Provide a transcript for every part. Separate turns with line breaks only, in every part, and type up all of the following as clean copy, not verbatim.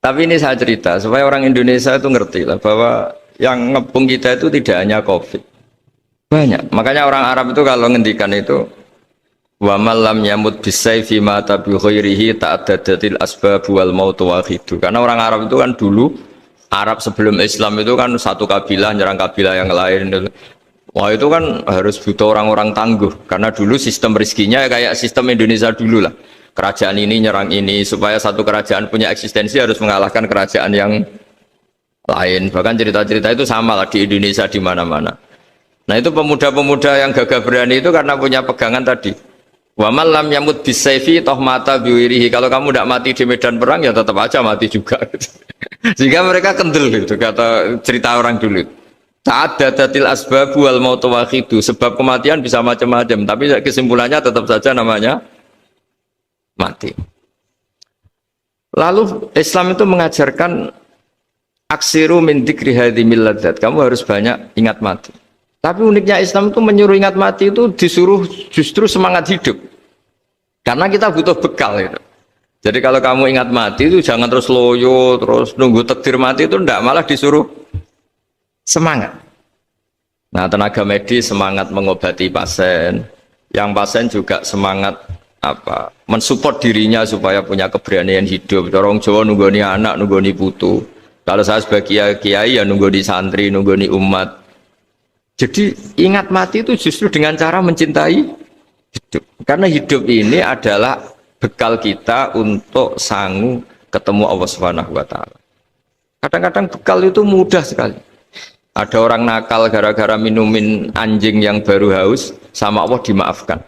Tapi ini saya cerita supaya orang Indonesia itu ngerti lah bahwa yang ngepung kita itu tidak hanya COVID. Banyak. Makanya orang Arab itu kalau ngendikan itu wa malam yamut bisayfi mata bi ghairihi ta'addadatil asbab wal maut wahidu. Karena orang Arab itu kan dulu Arab sebelum Islam itu kan satu kabilah nyerang kabilah yang lain. Wah itu kan harus butuh orang-orang tangguh karena dulu sistem rezekinya kayak sistem Indonesia dulu lah. Kerajaan ini nyerang ini supaya satu kerajaan punya eksistensi harus mengalahkan kerajaan yang lain. Bahkan cerita-cerita itu sama lah di Indonesia di mana-mana. Nah itu pemuda-pemuda yang gagah berani itu karena punya pegangan tadi. Wa man lam yamut bisayfi toh mata biwirihi. Kalau kamu tidak mati di medan perang ya tetap aja mati juga. Sehingga mereka kendel gitu kata cerita orang dulu. Ta'addadatil asbab wal maut wahidu. Sebab kematian bisa macam-macam, tapi kesimpulannya tetap saja namanya mati. Lalu Islam itu mengajarkan aksiru min dzikri hadhimil ladzat. Kamu harus banyak ingat mati. Tapi uniknya Islam itu menyuruh ingat mati itu disuruh justru semangat hidup. Karena kita butuh bekal itu. Jadi kalau kamu ingat mati itu jangan terus loyo, terus nunggu takdir mati itu enggak, malah disuruh semangat. Nah, tenaga medis semangat mengobati pasien. Yang pasien juga semangat mensupport dirinya supaya punya keberanian hidup. Orang Jawa nunggoni anak, nunggoni putu. Kalau saya sebagai kiai ya nunggoni santri, nunggoni umat. Jadi ingat mati itu justru dengan cara mencintai hidup. Karena hidup ini adalah bekal kita untuk sanggup ketemu Allah Subhanahu wa taala. Kadang-kadang bekal itu mudah sekali. Ada orang nakal gara-gara minumin anjing yang baru haus, sama Allah dimaafkan.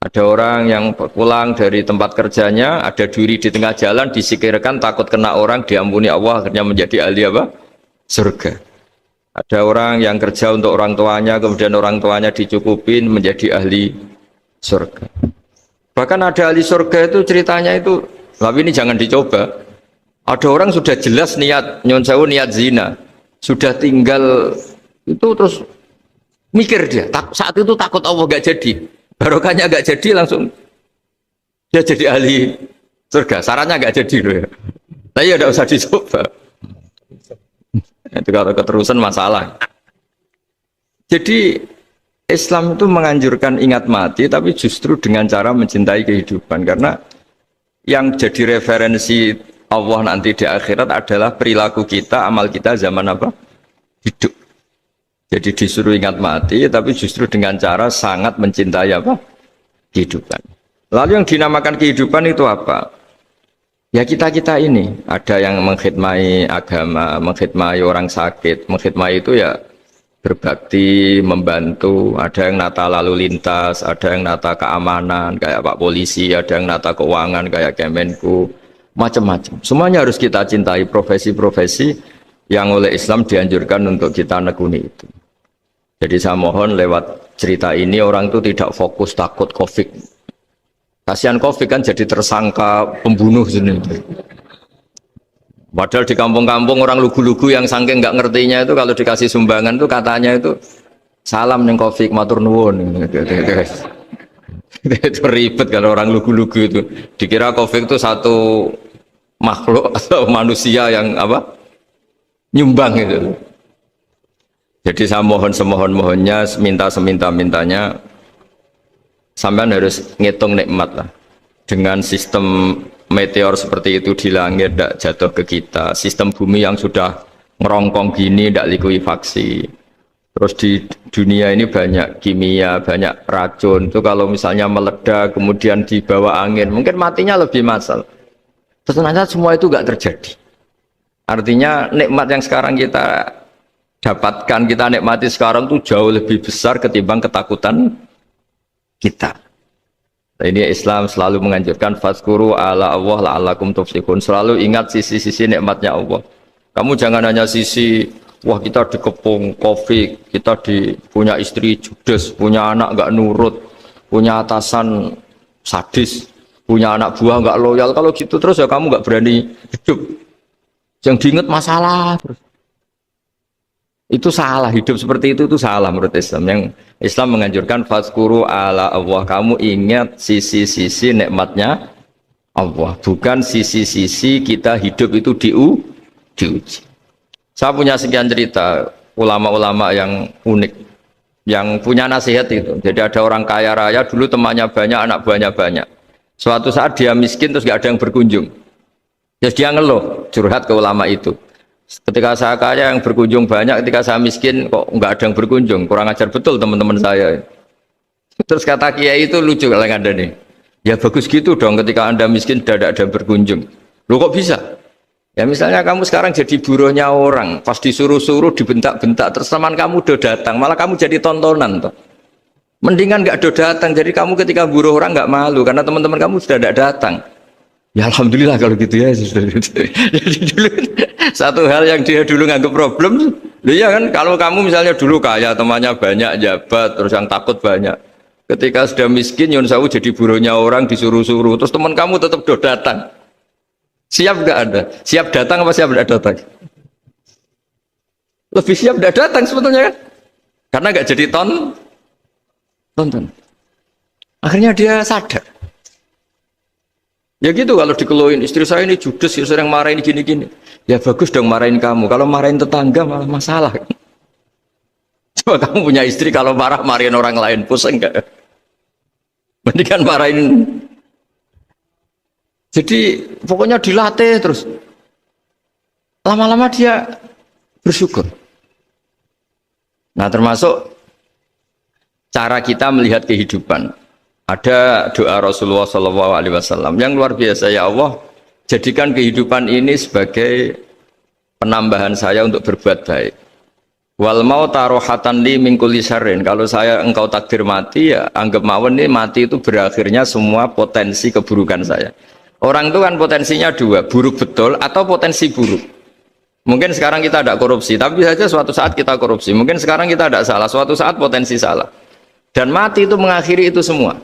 Ada orang yang pulang dari tempat kerjanya, ada duri di tengah jalan, disikirkan takut kena orang, diampuni Allah, akhirnya menjadi ahli apa? Surga. Ada orang yang kerja untuk orang tuanya, kemudian orang tuanya dicukupin menjadi ahli surga. Bahkan ada ahli surga itu ceritanya itu, tapi ini jangan dicoba. Ada orang sudah jelas niat, nyon sewu niat zina, sudah tinggal itu terus mikir dia, saat itu takut Allah gak jadi. Barokahnya gak jadi langsung dia jadi ahli surga. Sarannya gak jadi loh ya. Tapi ya udah usah dicoba. Itu kalau keterusan masalah. Jadi Islam itu menganjurkan ingat mati, tapi justru dengan cara mencintai kehidupan. Karena yang jadi referensi Allah nanti di akhirat adalah perilaku kita, amal kita zaman apa? Hidup. Jadi disuruh ingat mati, tapi justru dengan cara sangat mencintai apa? Kehidupan. Lalu yang dinamakan kehidupan itu apa? Ya kita-kita ini. Ada yang mengkhidmati agama, mengkhidmati orang sakit. Mengkhidmati itu ya berbakti, membantu. Ada yang nata lalu lintas, ada yang nata keamanan, kayak Pak Polisi, ada yang nata keuangan, kayak Kemenku. Macam-macam. Semuanya harus kita cintai, profesi-profesi yang oleh Islam dianjurkan untuk kita nekuni itu. Jadi saya mohon lewat cerita ini orang itu tidak fokus takut COVID. Kasihan COVID kan jadi tersangka pembunuh sini. Padahal di kampung-kampung orang lugu-lugu yang saking nggak ngertinya itu kalau dikasih sumbangan itu katanya itu salam neng COVID matur nuwun. Itu ribet kalau orang lugu-lugu itu. Dikira COVID itu satu makhluk atau manusia yang apa? Nyumbang itu. Jadi saya mohon semohon-mohonnya, minta seminta-mintanya, sampean harus ngitung nikmat lah. Dengan sistem meteor seperti itu di langit tidak jatuh ke kita, sistem bumi yang sudah ngerongkong gini tidak likuifaksi. Terus di dunia ini banyak kimia, banyak racun. Itu kalau misalnya meledak kemudian dibawa angin, mungkin matinya lebih massal. Ternyata semua itu nggak terjadi. Artinya nikmat yang sekarang kita dapatkan, kita nikmati sekarang itu jauh lebih besar ketimbang ketakutan kita. Nah, ini Islam selalu menganjurkan fazkuru ala Allah la'allakum tuflihun. Selalu ingat sisi-sisi nikmatnya Allah. Kamu jangan hanya sisi wah kita dikepung COVID, kita punya istri judes, punya anak nggak nurut, punya atasan sadis, punya anak buah nggak loyal. Kalau gitu terus ya kamu nggak berani hidup. Yang diingat masalah terus. Itu salah, hidup seperti itu salah menurut Islam. Yang Islam menganjurkan fazkuru ala Allah, kamu ingat sisi-sisi nikmatnya Allah, bukan sisi-sisi kita hidup itu diuji. Saya punya sekian cerita ulama-ulama yang unik, yang punya nasihat itu. Jadi ada orang kaya raya dulu temannya banyak, anak buahnya banyak. Suatu saat dia miskin terus gak ada yang berkunjung. Terus dia ngeluh, curhat ke ulama itu. Ketika saya kaya yang berkunjung banyak, ketika saya miskin kok nggak ada yang berkunjung, kurang ajar betul teman-teman saya. Terus kata kiai itu lucu kalau ada nih. Ya bagus gitu dong ketika anda miskin tidak ada yang berkunjung. Loh kok bisa? Ya misalnya kamu sekarang jadi buruhnya orang, pas disuruh-suruh dibentak-bentak, terus teman kamu udah datang, malah kamu jadi tontonan toh. Mendingan nggak ada datang, jadi kamu ketika buruh orang nggak malu karena teman-teman kamu sudah tidak datang. Ya alhamdulillah kalau gitu ya. Jadi dulu satu hal yang dia dulu nganggap problem, iya kan? Kalau kamu misalnya dulu kaya, temannya banyak, jabat, terus yang takut banyak. Ketika sudah miskin, Yun Sawu jadi buruhnya orang disuruh-suruh, terus teman kamu tetap do datang. Siap nggak ada? Siap datang apa siap tidak datang? Lebih siap tidak datang sebetulnya kan? Karena nggak jadi tonton. Akhirnya dia sadar. Ya gitu kalau dikeluhin istri saya ini judes, ya sering marahin gini-gini. Ya bagus dong marahin kamu. Kalau marahin tetangga malah masalah. Coba kamu punya istri kalau marahin orang lain, pusing enggak? Mendingan marahin. Jadi pokoknya dilatih terus. Lama-lama dia bersyukur. Nah termasuk cara kita melihat kehidupan. Ada doa Rasulullah SAW yang luar biasa. Ya Allah, jadikan kehidupan ini sebagai penambahan saya untuk berbuat baik. Wal mauta rohatan li min kulli syarrin. Kalau saya engkau takdir mati, ya anggap mawon nih mati itu berakhirnya semua potensi keburukan saya. Orang itu kan potensinya dua, buruk betul atau potensi buruk. Mungkin sekarang kita tidak korupsi, tapi saja suatu saat kita korupsi. Mungkin sekarang kita tidak salah, suatu saat potensi salah. Dan mati itu mengakhiri itu semua.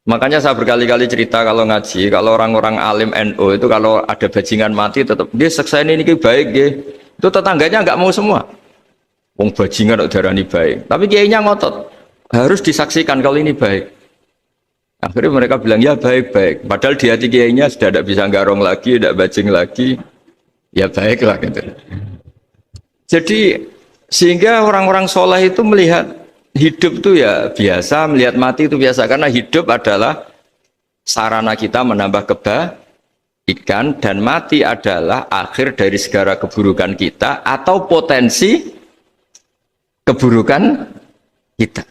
Makanya saya berkali-kali cerita kalau ngaji, kalau orang-orang alim NU itu kalau ada bajingan mati tetap dia seksa ini baik dia. Itu tetangganya nggak mau semua. Wong bajingan udah darani baik. Tapi kiainya ngotot. Harus disaksikan kalau ini baik. Akhirnya mereka bilang ya baik-baik. Padahal di hati kiainya sudah tidak bisa garong lagi, tidak bajing lagi. Ya baiklah gitu. Jadi sehingga orang-orang soleh itu melihat hidup itu ya biasa, melihat mati itu biasa. Karena hidup adalah sarana kita menambah kebaikan dan mati adalah akhir dari segala keburukan kita atau potensi keburukan kita.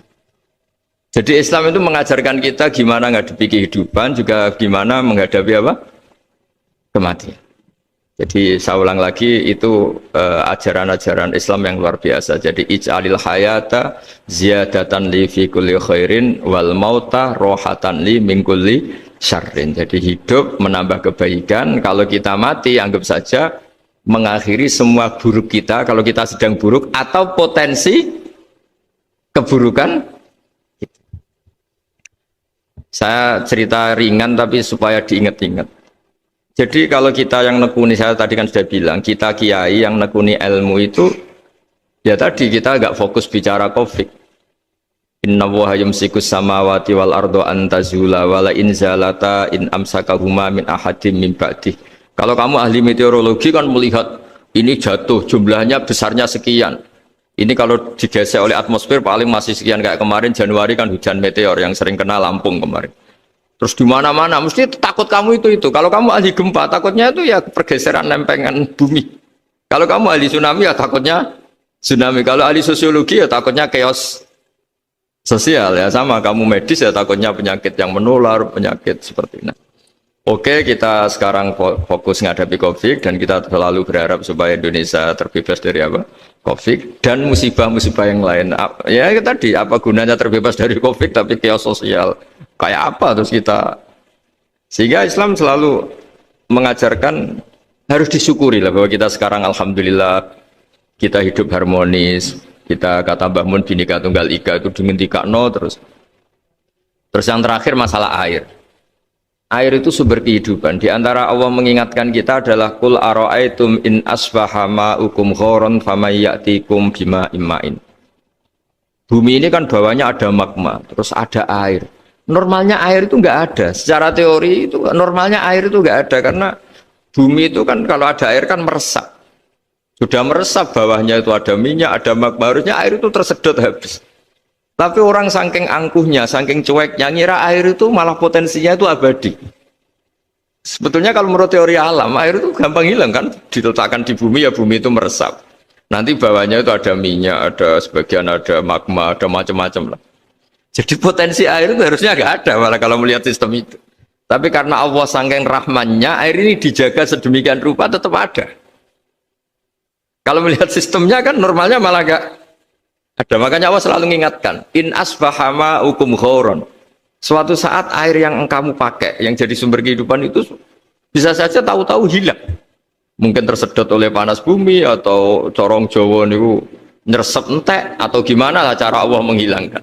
Jadi Islam itu mengajarkan kita gimana menghadapi kehidupan, juga gimana menghadapi apa? Kematian. Jadi saya ulang lagi itu ajaran-ajaran Islam yang luar biasa. Jadi ij'alil hayata ziyadatan li fi kulli khairin wal mauta rohatan li min kulli syarrin. Jadi hidup menambah kebaikan, kalau kita mati anggap saja mengakhiri semua buruk kita kalau kita sedang buruk atau potensi keburukan. Saya cerita ringan tapi supaya diingat-ingat. Jadi kalau kita yang nekuni, saya tadi kan sudah bilang, kita kiai yang nekuni ilmu itu, ya tadi kita agak fokus bicara COVID. Inna woha yumsikus samawati wal ardo antazula wala inzalata in amsakahuma min ahadim min ba'dih. Kalau kamu ahli meteorologi kan melihat ini jatuh, jumlahnya besarnya sekian. Ini kalau digesek oleh atmosfer paling masih sekian, kayak kemarin Januari kan hujan meteor yang sering kena Lampung kemarin. Terus di mana-mana mesti takut kamu itu. Kalau kamu ahli gempa takutnya itu ya pergeseran lempengan bumi. Kalau kamu ahli tsunami ya takutnya tsunami. Kalau ahli sosiologi ya takutnya chaos sosial ya, sama kamu medis ya takutnya penyakit yang menular, penyakit seperti ini. Oke, kita sekarang fokus menghadapi COVID dan kita selalu berharap supaya Indonesia terbebas dari apa? COVID dan musibah-musibah yang lain. Ya tadi, apa gunanya terbebas dari COVID tapi chaos sosial? Kayak apa terus kita? Sehingga Islam selalu mengajarkan harus disyukuri lah bahwa kita sekarang alhamdulillah kita hidup harmonis. Kita kata Mbah Mun Bhinneka Tunggal Ika itu dihentikan terus. Terus yang terakhir masalah air. Air itu sumber kehidupan. Di antara Allah mengingatkan kita adalah kul ara'aitum in asbaha ma'ukum ghoron famayyatikum bima imma'in. Bumi ini kan bawahnya ada magma, terus ada air. Normalnya air itu nggak ada. Secara teori itu normalnya air itu nggak ada karena bumi itu kan kalau ada air kan meresap. Sudah meresap bawahnya itu ada minyak, ada magma, harusnya air itu tersedot habis. Tapi orang saking angkuhnya, saking cueknya ngira air itu malah potensinya itu abadi. Sebetulnya kalau menurut teori alam air itu gampang hilang kan, diletakkan di bumi ya bumi itu meresap. Nanti bawahnya itu ada minyak, ada sebagian ada magma, ada macam-macam lah. Jadi potensi air itu harusnya nggak ada malah kalau melihat sistem itu. Tapi karena Allah saking rahmannya, air ini dijaga sedemikian rupa tetap ada. Kalau melihat sistemnya kan normalnya malah nggak ada. Makanya Allah selalu mengingatkan, in asbahama ukum khauron. Suatu saat air yang kamu pakai, yang jadi sumber kehidupan itu bisa saja tahu-tahu hilang. Mungkin tersedot oleh panas bumi atau corong Jawa niku nyeresep entek atau gimana lah cara Allah menghilangkan.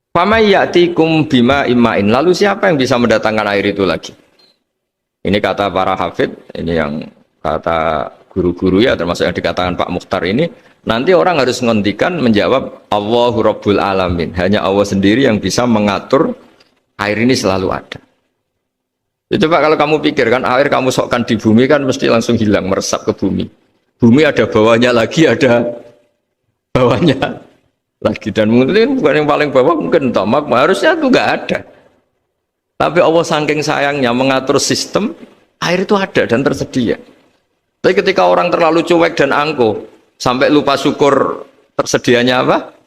Famay ya'tikum bima imma'in. Lalu siapa yang bisa mendatangkan air itu lagi? Ini kata para hafid, ini yang kata guru-guru ya termasuk yang dikatakan Pak Mukhtar ini, nanti orang harus ngontikan menjawab Allahu Rabbul Alamin. Hanya Allah sendiri yang bisa mengatur air ini selalu ada. Ya, coba kalau kamu pikir kan air kamu sokkan di bumi kan mesti langsung hilang meresap ke bumi. Bumi ada bawahnya lagi, ada bawahnya lagi, dan mungkin bukan yang paling bawah mungkin tomak, harusnya itu nggak ada. Tapi Allah saking sayangnya mengatur sistem air itu ada dan tersedia. Tapi ketika orang terlalu cuek dan angkuh sampai lupa syukur tersedianya apa?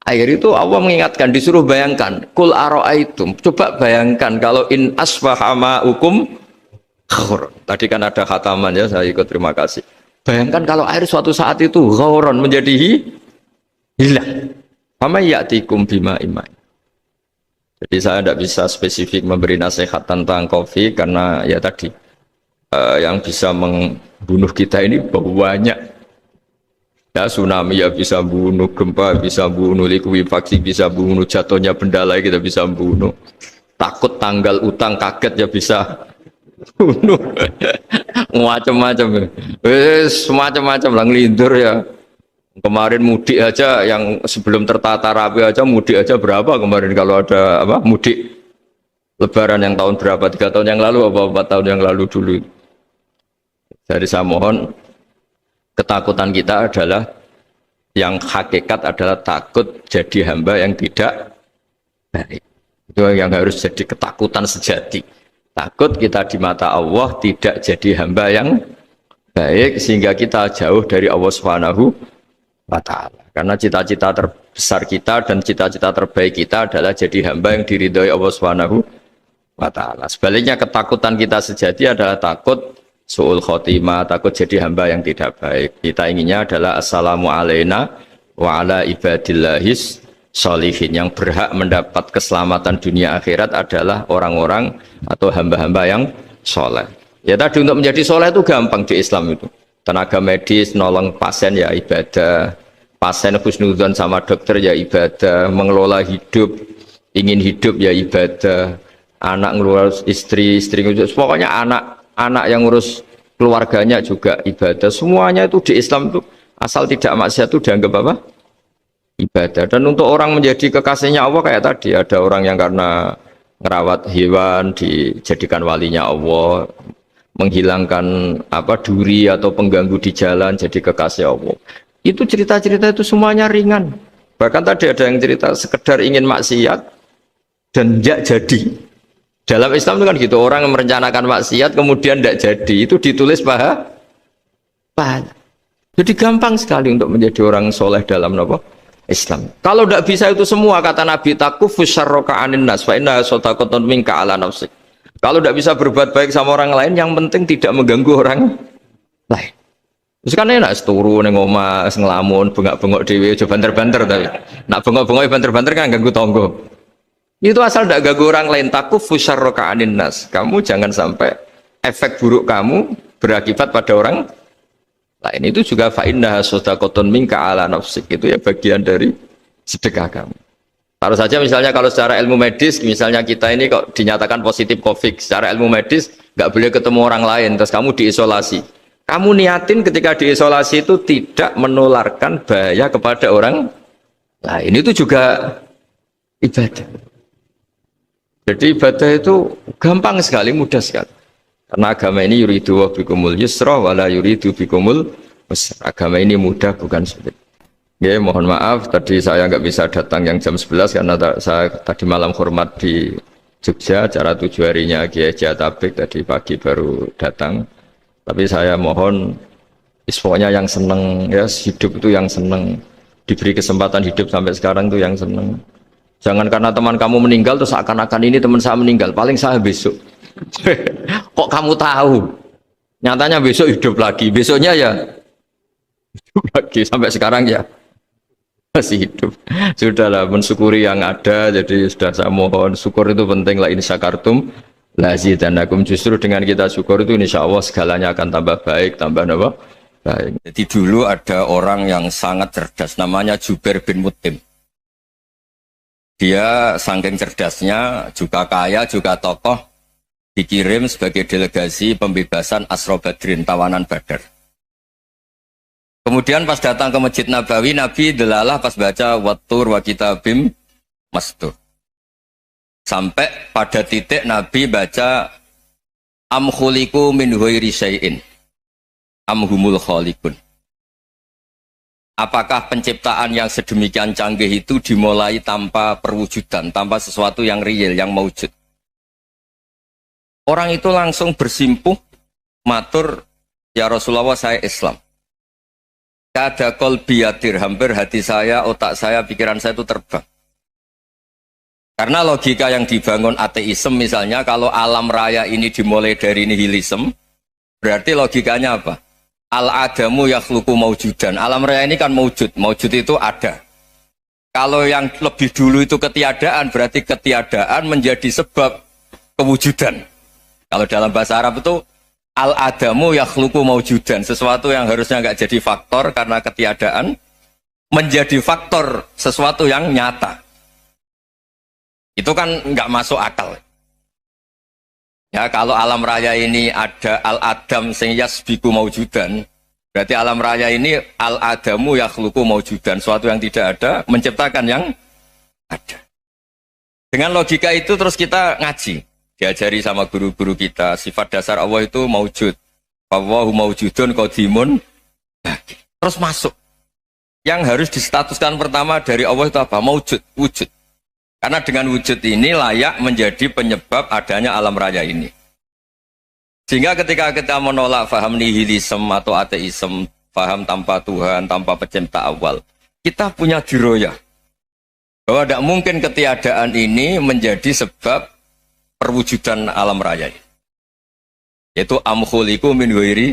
Air itu Allah mengingatkan, disuruh bayangkan, kul aro'aitum, coba bayangkan kalau in asfahama ukum khauron. Tadi kan ada khataman ya, saya ikut terima kasih. Bayangkan kalau air suatu saat itu khauron menjadi hilang. Fama ya'tikum bima iman. Jadi saya tidak bisa spesifik memberi nasihat tentang kopi karena ya tadi yang bisa membunuh kita ini banyak. Ya tsunami ya bisa bunuh, gempa bisa bunuh, likuifaksi bisa bunuh, jatuhnya benda lain kita bisa bunuh. Takut tanggal utang kaget ya bisa bunuh. Macam-macam. Semacam-macam lah ngelindur ya. Kemarin mudik aja yang sebelum tertata rapi aja mudik aja berapa kemarin kalau ada apa mudik Lebaran yang tahun berapa 3 tahun yang lalu apa 4 tahun yang lalu dulu. Jadi saya mohon ketakutan kita adalah yang hakikat adalah takut jadi hamba yang tidak baik. Itu yang harus jadi ketakutan sejati. Takut kita di mata Allah tidak jadi hamba yang baik sehingga kita jauh dari Allah Subhanahu wa ta'ala. Karena cita-cita terbesar kita dan cita-cita terbaik kita adalah jadi hamba yang diridhoi Allah Subhanahu wa ta'ala. Sebaliknya ketakutan kita sejati adalah takut su'ul khotimah, takut jadi hamba yang tidak baik. Kita inginnya adalah assalamu alaina wa ala ibadillahis sholihin. Yang berhak mendapat keselamatan dunia akhirat adalah orang-orang atau hamba-hamba yang soleh. Ya tadi untuk menjadi soleh itu gampang di Islam itu. Tenaga medis, nolong pasien ya ibadah. Pasien husnudzon sama dokter ya ibadah. Mengelola hidup, ingin hidup ya ibadah. Anak ngurus istri, istri ngurus, pokoknya anak yang ngurus keluarganya juga ibadah. Semuanya itu di Islam itu asal tidak maksiat itu dianggap apa? Ibadah. Dan untuk orang menjadi kekasihnya Allah kayak tadi ada orang yang karena ngerawat hewan dijadikan walinya Allah, menghilangkan apa duri atau pengganggu di jalan jadi kekasih Allah. Itu cerita-cerita itu semuanya ringan. Bahkan tadi ada yang cerita sekedar ingin maksiat dan tidak jadi. Dalam Islam itu kan gitu, orang yang merencanakan maksiat kemudian tidak jadi, itu ditulis pahala. Jadi gampang sekali untuk menjadi orang soleh dalam apa? Islam. Kalau tidak bisa itu semua, kata Nabi, takufus syarroka anin nas fa inna sadaqatun minka ala nafsik. Kalau tidak bisa berbuat baik sama orang lain, yang penting tidak mengganggu orang lain. Terus kan enak turu ning omah ngelamun bengak-bengok dhewe aja banter-banter tapi. Nak bengok-bengok banter-banter kan ganggu tangga. Itu asal tidak ganggu orang lain. Takufus syarroka anin nas. Kamu jangan sampai efek buruk kamu berakibat pada orang lain. Itu juga fa inna sadaqatun minka ala nafsik. Itu ya bagian dari sedekah kamu. Taruh saja misalnya kalau secara ilmu medis, misalnya kita ini kok dinyatakan positif COVID, secara ilmu medis nggak boleh ketemu orang lain, terus kamu diisolasi. Kamu niatin ketika diisolasi itu tidak menularkan bahaya kepada orang lain. Itu juga ibadah. Jadi ibadah itu gampang sekali, mudah sekali. Karena agama ini yuridu wa bikumul yusra wala yuridu bikumul usra. Agama ini mudah bukan sulit. Ya, mohon maaf tadi saya nggak bisa datang yang jam 11 karena saya tadi malam hormat di Jogja, acara 7 harinya Kiai Haji Atabik, tadi pagi baru datang. Tapi saya mohon pokoknya yang seneng ya, hidup itu yang seneng, diberi kesempatan hidup sampai sekarang itu yang seneng. Jangan karena teman kamu meninggal terus seakan-akan ini teman saya meninggal, paling saya besok. Kok kamu tahu? Nyatanya besok hidup lagi, besoknya ya hidup lagi sampai sekarang ya masih hidup. Sudahlah, mensyukuri yang ada. Jadi sudah saya mohon, syukur itu penting. La in syakartum lazidanakum. Justru dengan kita syukur itu insya Allah segalanya akan tambah baik, tambah apa? Baik.
Jadi dulu ada orang yang sangat cerdas, namanya Jubair bin Mut'im. Dia saking cerdasnya, juga kaya, juga tokoh, dikirim sebagai delegasi pembebasan Asra Badrin, tawanan Badar. Kemudian pas datang ke Masjid Nabawi, Nabi delalah pas baca Wattur wa kitabim mastur. Sampai pada titik Nabi baca Am khuliku min ghairi syai'in am humul khaliqun. Apakah penciptaan yang sedemikian canggih itu dimulai tanpa perwujudan, tanpa sesuatu yang real, yang maujud? Orang itu langsung bersimpuh, matur, ya Rasulullah saya Islam. Kada qalbi yatir, hampir hati saya, otak saya, pikiran saya itu terbang. Karena logika yang dibangun ateisme misalnya, kalau alam raya ini dimulai dari nihilisme, berarti logikanya apa? Al-adamu yakhluqu maujudan. Alam raya ini kan maujud, maujud itu ada. Kalau yang lebih dulu itu ketiadaan, berarti ketiadaan menjadi sebab kewujudan. Kalau dalam bahasa Arab itu al-adamu yakhluqu maujudan, sesuatu yang harusnya nggak jadi faktor karena ketiadaan menjadi faktor sesuatu yang nyata. Itu kan nggak masuk akal. Ya, kalau alam raya ini ada al-adam sing yasbiku maujudan, berarti alam raya ini al-adamu yakhluqu maujudan, sesuatu yang tidak ada menciptakan yang ada. Dengan logika itu terus kita ngaji. Diajari sama guru-guru kita, sifat dasar Allah itu maujud. Wallahu maujudun qadimun. Terus masuk. Yang harus distatuskan pertama dari Allah itu apa? Maujud, wujud. Karena dengan wujud ini layak menjadi penyebab adanya alam raya ini. Sehingga ketika kita menolak faham nihilisme atau ateisme, faham tanpa Tuhan, tanpa pencipta awal, kita punya diroyah. Bahwa tidak mungkin ketiadaan ini menjadi sebab perwujudan alam raya ini. Yaitu am khuliqu min ghairi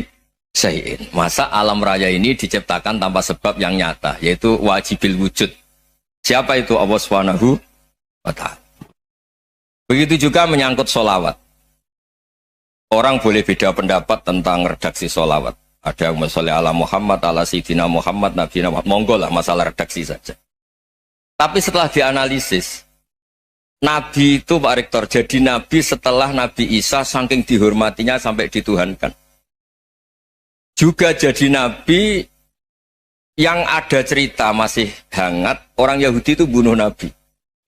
syai'in. Masa alam raya ini diciptakan tanpa sebab yang nyata, yaitu wajibil wujud. Siapa itu? Allah Subhanahu wa ta'ala. Begitu juga menyangkut sholawat. Orang boleh beda pendapat tentang redaksi sholawat. Ada yang sholli ala Muhammad, ala Sayyidina Muhammad, Nabi Muhammad. Monggo lah, masalah redaksi saja. Tapi setelah dianalisis, Nabi itu Pak Rektor, jadi Nabi setelah Nabi Isa saking dihormatinya sampai dituhankan. Juga jadi Nabi yang ada cerita masih hangat, orang Yahudi itu bunuh Nabi.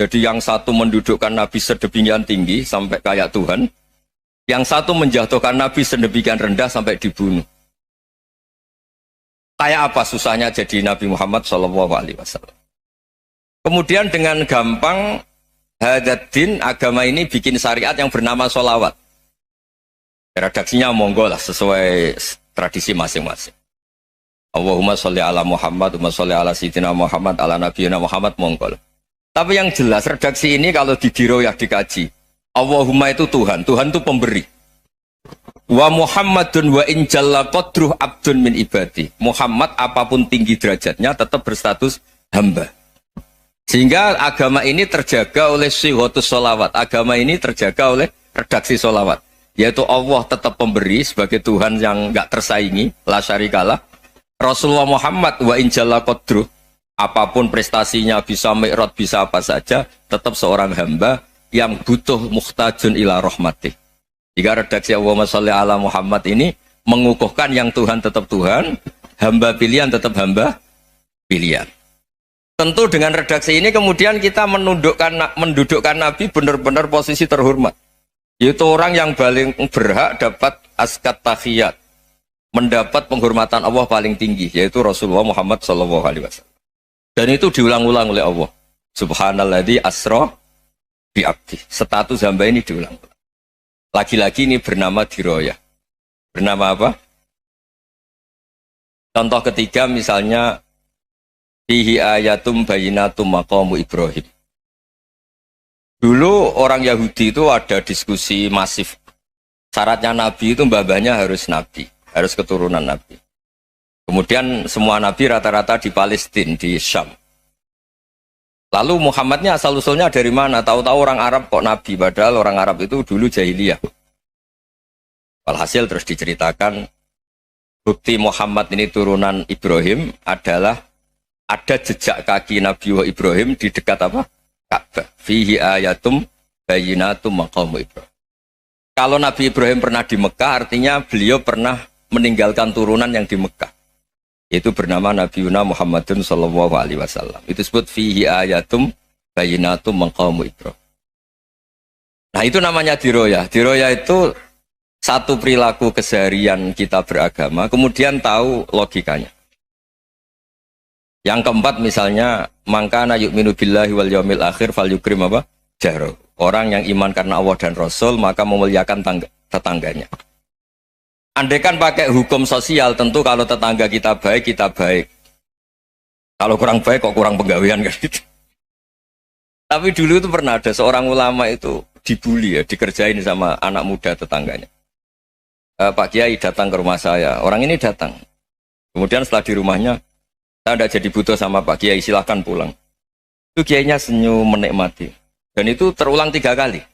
Jadi yang satu mendudukkan Nabi sedemikian tinggi sampai kayak Tuhan, yang satu menjatuhkan Nabi sedemikian rendah sampai dibunuh. Kayak apa susahnya jadi Nabi Muhammad SAW. Kemudian dengan gampang Hadaddin agama ini bikin syariat yang bernama sholawat. Redaksinya monggo lah sesuai tradisi masing-masing. Allahumma sholli ala Muhammad, Allahumma sholli ala Sayyidina Muhammad, ala Nabiyina Muhammad, monggo lah. Tapi yang jelas redaksi ini kalau didiroyah dikaji, Allahumma itu Tuhan, Tuhan itu pemberi. Wa Muhammadun wa in jalla qadruh abdun min ibadi. Muhammad apapun tinggi derajatnya tetap berstatus hamba. Sehingga agama ini terjaga oleh syihotus sholawat. Agama ini terjaga oleh redaksi sholawat. Yaitu Allah tetap pemberi sebagai Tuhan yang nggak tersaingi, la syarikalah. Rasulullah Muhammad wa injalla qadruh, apapun prestasinya, bisa mi'raj, bisa apa saja, tetap seorang hamba yang butuh muhtajun ila rahmatih. Jika redaksi Allahumma sholli ala Muhammad ini mengukuhkan yang Tuhan tetap Tuhan, hamba pilihan tetap hamba pilihan. Tentu dengan redaksi ini kemudian kita mendudukkan Nabi benar-benar posisi terhormat. Yaitu orang yang paling berhak dapat askat tahiyat, mendapat penghormatan Allah paling tinggi, yaitu Rasulullah Muhammad SAW. Dan itu diulang-ulang oleh Allah. Subhanalladzi asra bi abdi. Status hamba ini diulang-ulang. Lagi-lagi ini bernama diroyah. Bernama apa? Contoh ketiga misalnya fihi ayatum bayinatum maqamu Ibrahim. Dulu orang Yahudi itu ada diskusi masif. Syaratnya Nabi itu mbah-mbahnya harus Nabi, harus keturunan Nabi. Kemudian semua Nabi rata-rata di Palestina, di Syam. Lalu Muhammadnya asal-usulnya dari mana? Tahu-tahu orang Arab kok Nabi, padahal orang Arab itu dulu jahiliyah. Walhasil terus diceritakan, bukti Muhammad ini turunan Ibrahim adalah ada jejak kaki Nabi Ibrahim di dekat apa? Ka'bah. Fihi ayatum bayinatum maqamu Ibrahim. Kalau Nabi Ibrahim pernah di Mekah, artinya beliau pernah meninggalkan turunan yang di Mekah. Itu bernama Nabi Muhammadun sallallahu alaihi wasallam. Itu disebut fihi ayatum bayinatum maqamu Ibrahim. Nah, itu namanya diroyah. Diroyah itu satu perilaku keseharian kita beragama, kemudian tahu logikanya. Yang keempat misalnya, mangkana yu'minu billahi wal yaumil akhir fal yukrim apa? Jaro. Orang yang iman karena Allah dan Rasul, maka memuliakan tetangganya. Andaikan pakai hukum sosial, tentu kalau tetangga kita baik, kita baik. Kalau kurang baik, kok kurang penggawean kan gitu. Tapi dulu itu pernah ada seorang ulama itu dibully ya, dikerjain sama anak muda tetangganya. Pak Kiai datang ke rumah saya, orang ini datang. Kemudian setelah di rumahnya, saya tidak jadi butuh sama Pak Kiai, silahkan pulang. Itu Kiainya senyum menikmati. Dan itu terulang 3 kali.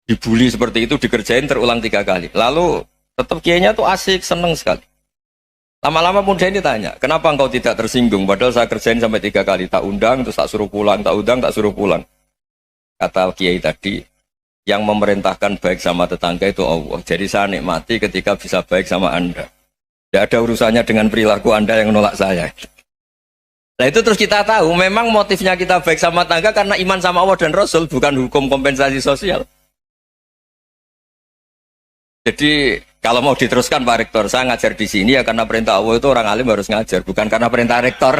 Dibully seperti itu, dikerjain terulang 3 kali. Lalu tetap Kiainya tuh asik, seneng sekali. Lama-lama muda ini tanya, kenapa engkau tidak tersinggung? Padahal saya kerjain sampai 3 kali, tak undang, terus tak suruh pulang, tak undang, tak suruh pulang. Kata Kiai tadi, yang memerintahkan baik sama tetangga itu Allah. Jadi saya nikmati ketika bisa baik sama Anda. Tidak ada urusannya dengan perilaku Anda yang menolak saya. Nah itu terus kita tahu, memang motifnya kita baik sama tetangga karena iman sama Allah dan Rasul, bukan hukum kompensasi sosial. Jadi kalau mau diteruskan Pak Rektor, saya ngajar di sini ya karena perintah Allah itu orang alim harus ngajar, bukan karena perintah Rektor.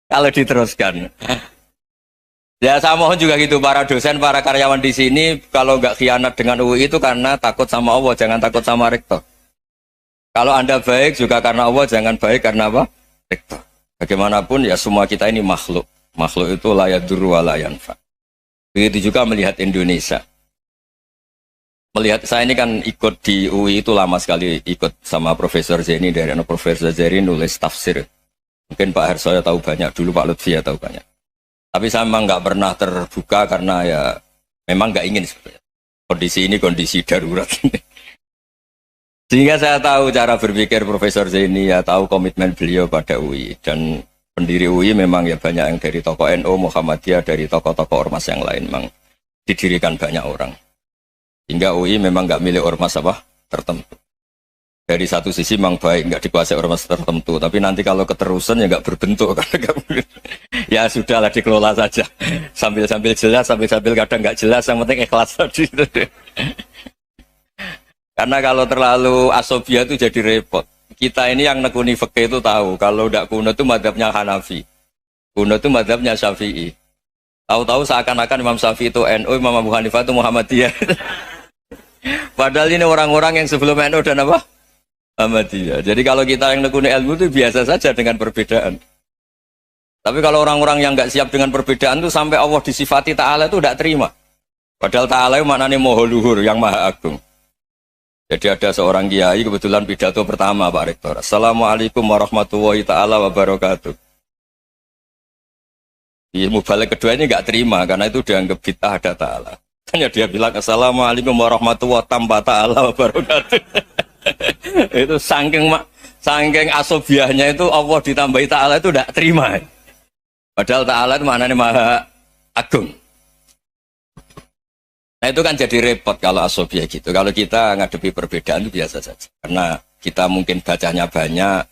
Kalau diteruskan. Ya saya mohon juga gitu, para dosen, para karyawan di sini, kalau nggak khianat dengan UI itu karena takut sama Allah, jangan takut sama Rektor. Kalau Anda baik juga karena Allah, jangan baik karena apa? Rektor. Bagaimanapun ya semua kita ini makhluk. Makhluk itu la yadurru wa la yanfa. Begitu juga melihat Indonesia. Melihat saya ini kan ikut di UI itu lama sekali, ikut sama Profesor Zeni, dari Profesor Zeni nulis tafsir. Mungkin Pak Harsoyo tahu banyak, dulu Pak Lutfi ya tahu banyak. Tapi saya memang nggak pernah terbuka karena ya memang nggak ingin sebenarnya. Kondisi ini kondisi darurat. Sehingga saya tahu cara berpikir Profesor Zaini, ya tahu komitmen beliau pada UI. Dan pendiri UI memang ya banyak yang dari tokoh NU, Muhammadiyah, dari tokoh-tokoh ormas yang lain memang didirikan banyak orang. Hingga UI memang nggak milik ormas apa tertentu. Dari satu sisi memang baik, nggak dikuasai ormas tertentu, tapi nanti kalau keterusan ya nggak berbentuk. Ya sudahlah dikelola saja, sambil jelas, sambil kadang nggak jelas, yang penting ikhlas tadi. Karena kalau terlalu asobia itu jadi repot. Kita ini yang nekuni fikih itu tahu, kalau tidak kuno itu madhabnya Hanafi, kuno itu madhabnya Syafi'i. Tahu-tahu seakan-akan Imam Syafi'i itu NU, Imam Abu Hanifah itu Muhammadiyah. Padahal ini orang-orang yang sebelum NU dan apa? Muhammadiyah. Jadi kalau kita yang nekuni ilmu itu biasa saja dengan perbedaan. Tapi kalau orang-orang yang nggak siap dengan perbedaan itu sampai Allah disifati Ta'ala itu tidak terima. Padahal Ta'ala itu maknanya Maha Luhur, yang Maha Agung. Jadi ada seorang kiai kebetulan pidato pertama Pak Rektor. Assalamualaikum warahmatullahi ta'ala wabarakatuh. Ilmu balik kedua ini nggak terima karena itu dianggap bid'ah ada Ta'ala. Hanya dia bilang Assalamualaikum warahmatullahi ta'ala wabarakatuh. Itu saking asobiahnya itu Allah ditambahi Ta'ala itu tidak terima. Padahal Ta'ala itu maknanya Maha Agung. Nah itu kan jadi repot kalau asobiah gitu. Kalau kita ngadepi perbedaan itu biasa saja. Karena kita mungkin bacanya banyak,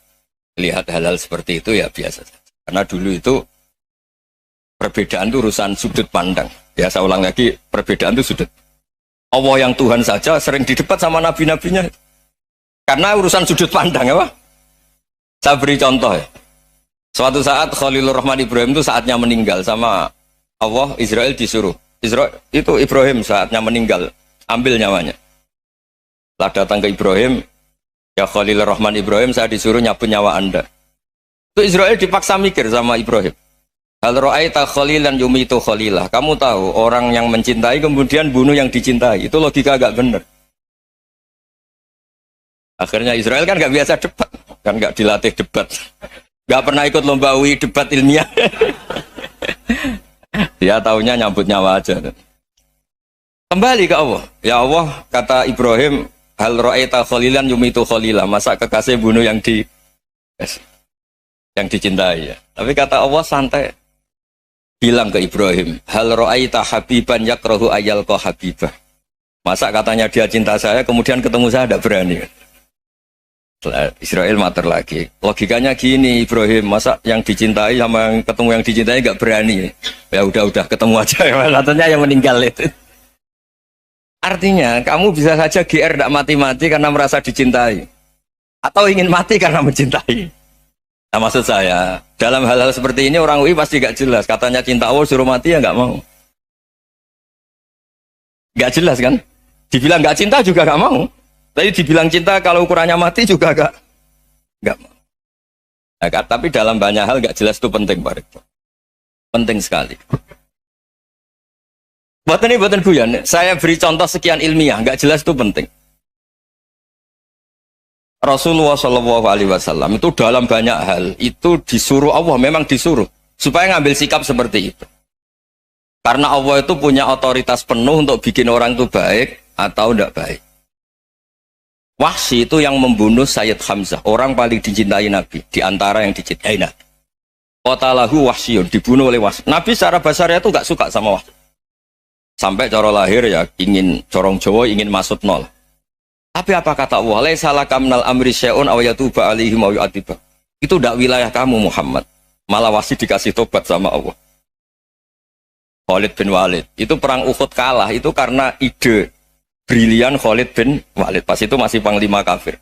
lihat hal-hal seperti itu ya biasa saja. Karena dulu itu perbedaan itu urusan sudut pandang. Ya saya ulang lagi, perbedaan itu sudut. Allah yang Tuhan saja sering didebat sama nabi-nabinya. Karena urusan sudut pandang apa? Saya beri contoh ya. Suatu saat Khalilur Rahman Ibrahim itu saatnya meninggal sama Allah, Israel disuruh. Israel itu Ibrahim saatnya meninggal, ambil nyawanya. Setelah datang ke Ibrahim, ya Khalilur Rahman Ibrahim, saya disuruh nyabut nyawa Anda. Itu Israel dipaksa mikir sama Ibrahim. Hal ra'aita khalilan yumitu khalilah. Kamu tahu orang yang mencintai kemudian bunuh yang dicintai. Itu logika agak benar. Akhirnya Israel kan gak biasa debat. Kan gak dilatih debat. Gak pernah ikut lomba UI debat ilmiah. Dia taunya nyambut nyawa aja. Kembali ke Allah. Ya Allah, kata Ibrahim, hal ra'aita khalilan yumitu khalilah. Masa kekasih bunuh yang dicintai ya. Tapi kata Allah santai. Bilang ke Ibrahim, hal ra'aita habiban yakrahu ayyalqa habibah. Masa katanya dia cinta saya, kemudian ketemu saya tidak berani. Israel mater lagi. Logikanya gini, Ibrahim, masa yang dicintai sama yang ketemu yang dicintai nggak berani? Ya udah ketemu aja. Katanya yang meninggal itu. Artinya kamu bisa saja GR tidak mati-mati karena merasa dicintai, atau ingin mati karena mencintai. Nah, maksud saya, dalam hal-hal seperti ini orang UI pasti gak jelas. Katanya cinta Allah suruh mati ya gak mau. Gak jelas kan? Dibilang gak cinta juga gak mau. Tapi dibilang cinta kalau ukurannya mati juga gak mau. Nah, tapi dalam banyak hal gak jelas itu penting, Pak Rektor. Penting sekali. Buatan guyon. Saya beri contoh sekian ilmiah, gak jelas itu penting. Rasulullah SAW itu dalam banyak hal itu disuruh Allah, memang disuruh supaya ngambil sikap seperti itu. Karena Allah itu punya otoritas penuh untuk bikin orang itu baik atau tidak baik. Wahsy itu yang membunuh Sayyid Hamzah, orang paling dicintai Nabi di antara yang dicintai Nabi. Qatalahu Wahsyun, dibunuh oleh Wahsy. Nabi secara basarnya itu gak suka sama Wahsy. Sampai cara lahir ya ingin corong Jawa, ingin masuk nol. Tapi apa kata Allah? Laisa laka minal amri syai'un aw yatuba alaihim aw yu'adziba. Itu tidak wilayah kamu Muhammad. Malah Wahsy dikasih tobat sama Allah. Khalid bin Walid. Itu perang Uhud kalah itu karena ide brilian Khalid bin Walid. Pas itu masih panglima kafir.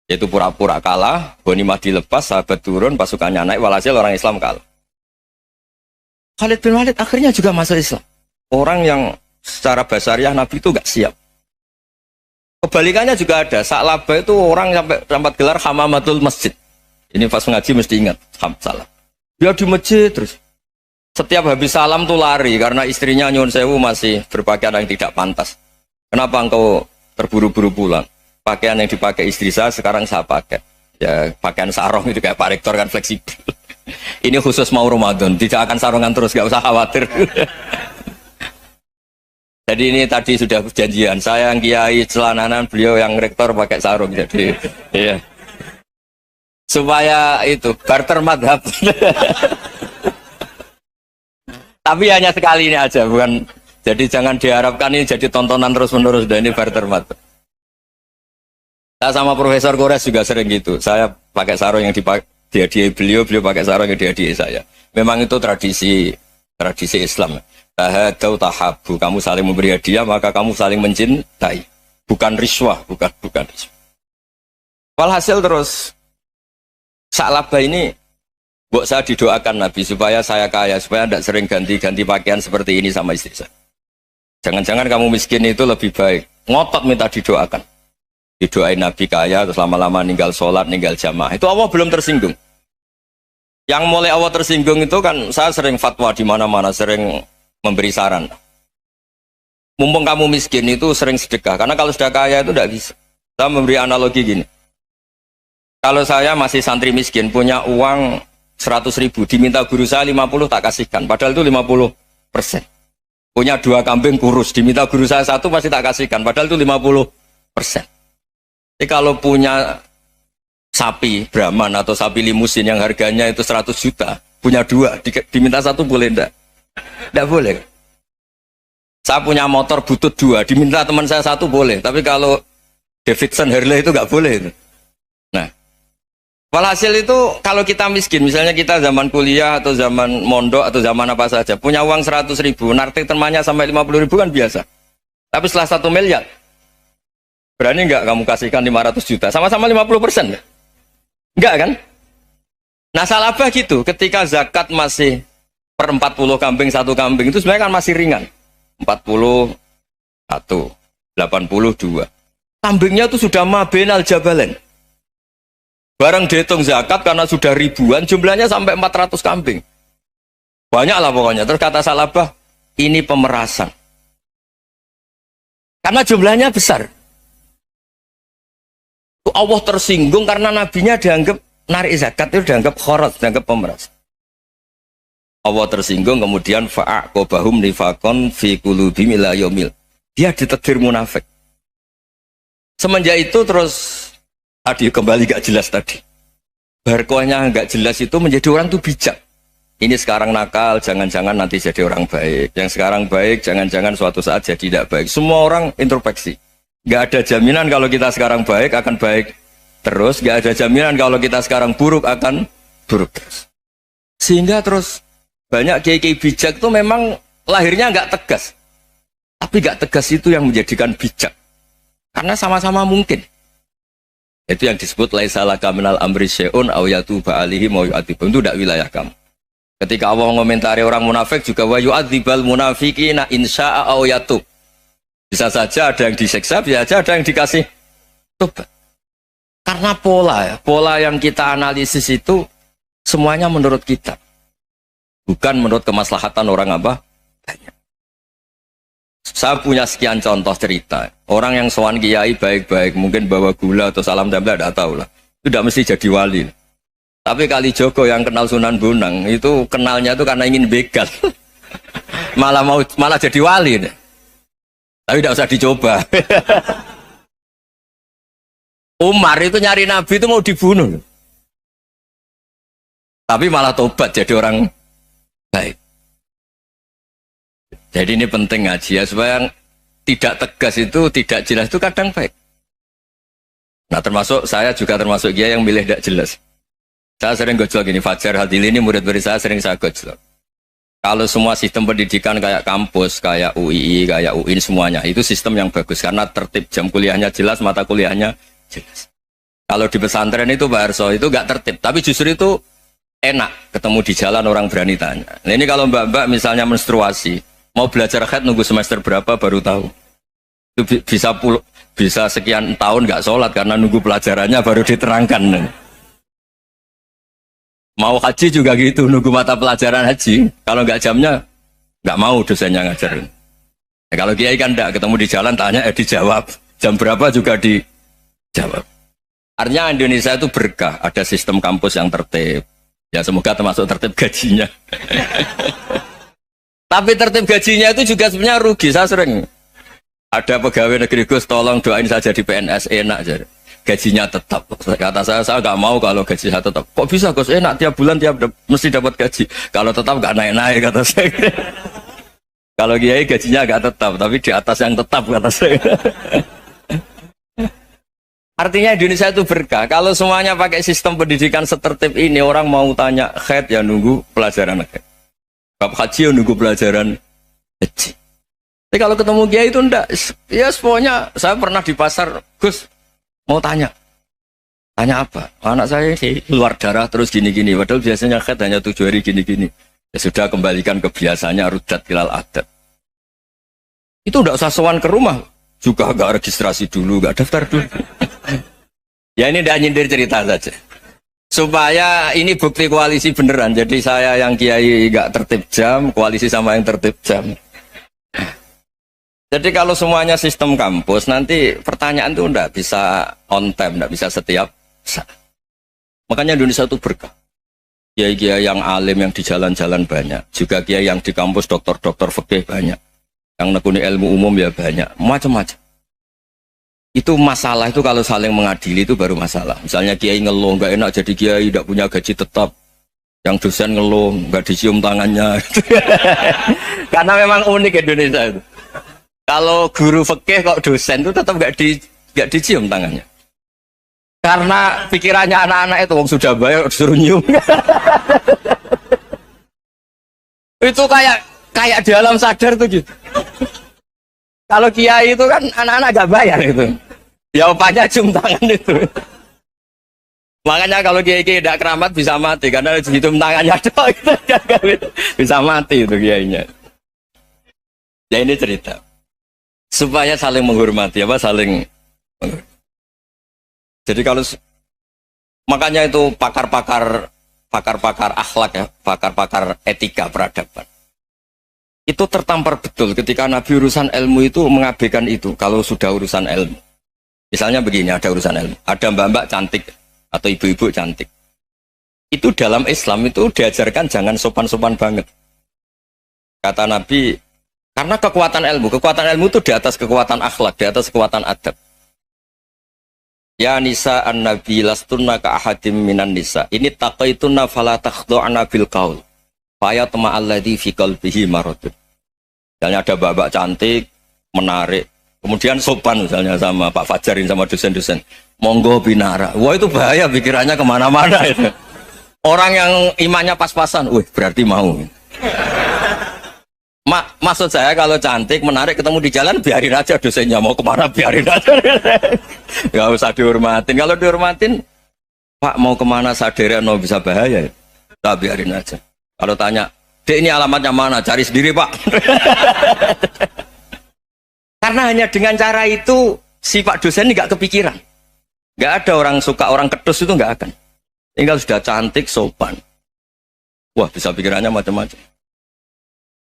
Yaitu pura-pura kalah, ghanimah dilepas, sahabat turun, pasukannya naik, walhasil orang Islam kalah. Khalid bin Walid akhirnya juga masuk Islam. Orang yang secara basariah Nabi itu gak siap. Kebalikannya juga ada. Sa'labah itu orang sampai gelar hamamatul masjid. Ini pas ngaji mesti ingat. Salah. Dia di masjid terus. Setiap habis salam tuh lari karena istrinya nyuwun sewu masih berpakaian yang tidak pantas. Kenapa engkau terburu-buru pulang? Pakaian yang dipakai istri saya sekarang saya pakai. Ya pakaian sarung itu kayak Pak Rektor kan fleksibel. Ini khusus mau Ramadan. Tidak akan sarungan terus, gak usah khawatir. Jadi ini tadi sudah perjanjian. Saya yang kiai celananan, beliau yang rektor pakai sarung. Jadi, iya. Supaya itu barter madhab. Tapi hanya sekali ini aja, bukan. Jadi jangan diharapkan ini jadi tontonan terus-menerus. Dan ini barter madhab. Saya sama Profesor Kores juga sering gitu. Saya pakai sarung yang dihadiahi beliau pakai sarung yang dihadiahi saya. Memang itu tradisi Islam. Tahadau tahabu, kamu saling memberi hadiah maka kamu saling mencintai, bukan riswah, bukan riswah. Walhasil terus Sa'labah ini buat saya didoakan Nabi supaya saya kaya, supaya tidak sering ganti-ganti pakaian seperti ini sama istri saya. Jangan-jangan kamu miskin itu lebih baik, ngotot minta didoakan. Didoain Nabi kaya terus lama-lama ninggal sholat, ninggal jamaah. Itu Allah belum tersinggung. Yang mulai Allah tersinggung itu kan saya sering fatwa di mana-mana, sering memberi saran. Mumpung kamu miskin itu sering sedekah, karena kalau sudah kaya itu tidak bisa. Saya memberi analogi gini. Kalau saya masih santri miskin, punya uang 100.000, diminta guru saya 50 tak kasihkan, padahal itu 50%. Punya 2 kambing kurus, diminta guru saya 1 pasti tak kasihkan, padahal itu 50%. Jadi kalau punya sapi Brahman atau sapi limusin yang harganya itu 100 juta, punya 2, diminta 1 boleh enggak? Tidak boleh. Saya punya motor butut 2, diminta teman saya 1 boleh. Tapi kalau Davidson Harley itu nggak boleh. Nah, Walhasil itu kalau kita miskin, misalnya kita zaman kuliah atau zaman mondok atau zaman apa saja, punya uang 100.000, narik temannya sampai 50.000 kan biasa. Tapi setelah 1 miliar, berani nggak kamu kasihkan 500 juta? Sama-sama 50%. Enggak kan? Nah salabah gitu, ketika zakat masih per 40 kambing, 1 kambing itu sebenarnya kan masih ringan. 41, 82. Kambingnya itu sudah mabenal jabalen. Barang dihitung zakat karena sudah ribuan, jumlahnya sampai 400 kambing. Banyak lah pokoknya. Terus kata salabah, ini pemerasan. Karena jumlahnya besar. Allah tersinggung karena nabinya dianggap narik zakat itu dianggap khorat, dianggap pemeras. Allah tersinggung kemudian fa'aqobahum nifakon fi qulubihim ila yaumil. Dia ditetir munafik. Semenjak itu terus tadi kembali gak jelas tadi. Barkohnya gak jelas itu menjadi orang tuh bijak. Ini sekarang nakal, jangan-jangan nanti jadi orang baik. Yang sekarang baik, jangan-jangan suatu saat jadi tidak baik. Semua orang introspeksi. Gak ada jaminan kalau kita sekarang baik akan baik terus. Gak ada jaminan kalau kita sekarang buruk akan buruk terus. Sehingga terus banyak kiai-kiai bijak itu memang lahirnya gak tegas. Tapi gak tegas itu yang menjadikan bijak. Karena sama-sama mungkin. Itu yang disebut laisa laka minal amri syai'un aw yatuba alaihi wa yu'adzibum. Itu tidak wilayah kamu. Ketika Allah mengomentari orang munafik juga wa yu'adzibal munafiqina insya'a aw yatub. Bisa saja ada yang disiksa, bisa saja ada yang dikasih tobat. Karena pola yang kita analisis itu semuanya menurut kita. Bukan menurut kemaslahatan orang apa? Banyak. Saya punya sekian contoh cerita. Orang yang sowan kiai baik-baik, mungkin bawa gula atau salam tempel, tidak tahu lah. Itu tidak mesti jadi wali. Tapi Kalijogo yang kenal Sunan Bonang, itu kenalnya itu karena ingin begal. malah jadi wali. Tapi tidak usah dicoba. Umar itu nyari Nabi itu mau dibunuh. Tapi malah tobat jadi orang baik. Jadi ini penting ngaji ya, supaya yang tidak tegas itu, tidak jelas itu kadang baik. Nah termasuk, saya juga termasuk dia yang milih tidak jelas. Saya sering gojlok gini, Fajar Hadili ini murid-murid saya sering saya gojlok. Kalau semua sistem pendidikan kayak kampus, kayak UII, kayak UIN semuanya, itu sistem yang bagus. Karena tertib, jam kuliahnya jelas, mata kuliahnya jelas. Kalau di pesantren itu Pak Arso, itu nggak tertib. Tapi justru itu enak, ketemu di jalan orang berani tanya. Nah ini kalau mbak-mbak misalnya menstruasi, mau belajar haid nunggu semester berapa baru tahu. Itu bisa sekian tahun nggak sholat karena nunggu pelajarannya baru diterangkan. Mau haji juga gitu, nunggu mata pelajaran haji. Kalau nggak jamnya, nggak mau dosennya ngajarin. Ya, kalau kiai kan nggak, ketemu di jalan tanya, dijawab. Jam berapa juga dijawab. Artinya Indonesia itu berkah, ada sistem kampus yang tertib. Ya semoga termasuk tertib gajinya. Tapi tertib gajinya itu juga sebenarnya rugi. Saya sering ada pegawai negeri Gus, tolong doain saja di PNS enak aja. Gajinya tetap. Kata saya nggak mau kalau gaji saya tetap. Kok bisa Gus enak tiap bulan mesti dapat gaji. Kalau tetap nggak naik-naik kata saya. Kalau kiai gajinya nggak tetap, tapi di atas yang tetap kata saya. Artinya Indonesia itu berkah. Kalau semuanya pakai sistem pendidikan setertib ini, orang mau tanya haid ya nunggu pelajaran haid. Bab haji yang nunggu pelajaran haji. Tapi kalau ketemu kiai itu enggak. Ya pokoknya saya pernah di pasar, Gus mau tanya apa? Anak saya keluar darah terus gini-gini. Padahal biasanya haid hanya 7 hari gini-gini. Ya sudah kembalikan ke biasanya, rudat ilal adat. Itu enggak usah sowan ke rumah. Juga enggak registrasi dulu, enggak daftar dulu. Ya ini enggak nyindir cerita saja. Supaya ini bukti koalisi beneran. Jadi saya yang kiai gak tertib jam, koalisi sama yang tertib jam. Jadi kalau semuanya sistem kampus, nanti pertanyaan itu enggak bisa on time, enggak bisa setiap saat. Makanya Indonesia itu berkah. Kiai-kiai yang alim yang di jalan-jalan banyak. Juga kiai yang di kampus dokter-dokter fikih banyak. Yang nekuni ilmu umum ya banyak. Macam-macam. Itu masalah itu kalau saling mengadili itu baru masalah. Misalnya kiai ngeluh nggak enak jadi kiai tidak punya gaji tetap, yang dosen ngeluh nggak dicium tangannya. Karena memang unik Indonesia itu. Kalau guru fikih kok dosen itu tetap nggak dicium tangannya. Karena pikirannya anak-anak itu wong sudah bayar disuruh nyium. Itu kayak di alam sadar tuh gitu. Kalau kiai itu kan anak-anak gak bayar itu. Ya opanya cium tangan itu. Makanya kalau kiai-kiai tidak keramat bisa mati karena cium tangannya doang gitu. Bisa mati itu kiainya. Ya ini cerita supaya saling menghormati apa saling. Jadi kalau makanya itu pakar-pakar akhlak ya, pakar-pakar etika peradaban. Itu tertampar betul ketika Nabi urusan ilmu itu mengabaikan itu kalau sudah urusan ilmu. Misalnya begini, ada urusan ilmu, ada mbak-mbak cantik atau ibu-ibu cantik. Itu dalam Islam itu diajarkan jangan sopan-sopan banget. Kata Nabi, karena kekuatan ilmu itu di atas kekuatan akhlak, di atas kekuatan adab. Ya nisa an-nabi lastunna ka ahadim minan nisa. Ini taqaitunna fala takhdu'na bil qaul. Faya tama'alladzi fi qalbihi maradun. Misalnya ada babak cantik, menarik, kemudian sopan misalnya sama Pak Fajarin sama dosen-dosen. Monggo binara. Wah itu bahaya pikirannya kemana-mana itu. Orang yang imannya pas-pasan, wih berarti mau. Maksud saya kalau cantik, menarik, ketemu di jalan, biarin aja dosennya mau kemana, biarin aja. Gak usah dihormatin. Kalau dihormatin, Pak mau kemana sadar no bisa bahaya. Tak biarin aja. Kalau tanya, Dek ini alamatnya mana? Cari sendiri Pak. Karena hanya dengan cara itu, si Pak dosen ini gak kepikiran. Gak ada orang suka, orang kedus itu gak akan. Tinggal sudah cantik, sopan. Wah bisa pikirannya macam-macam.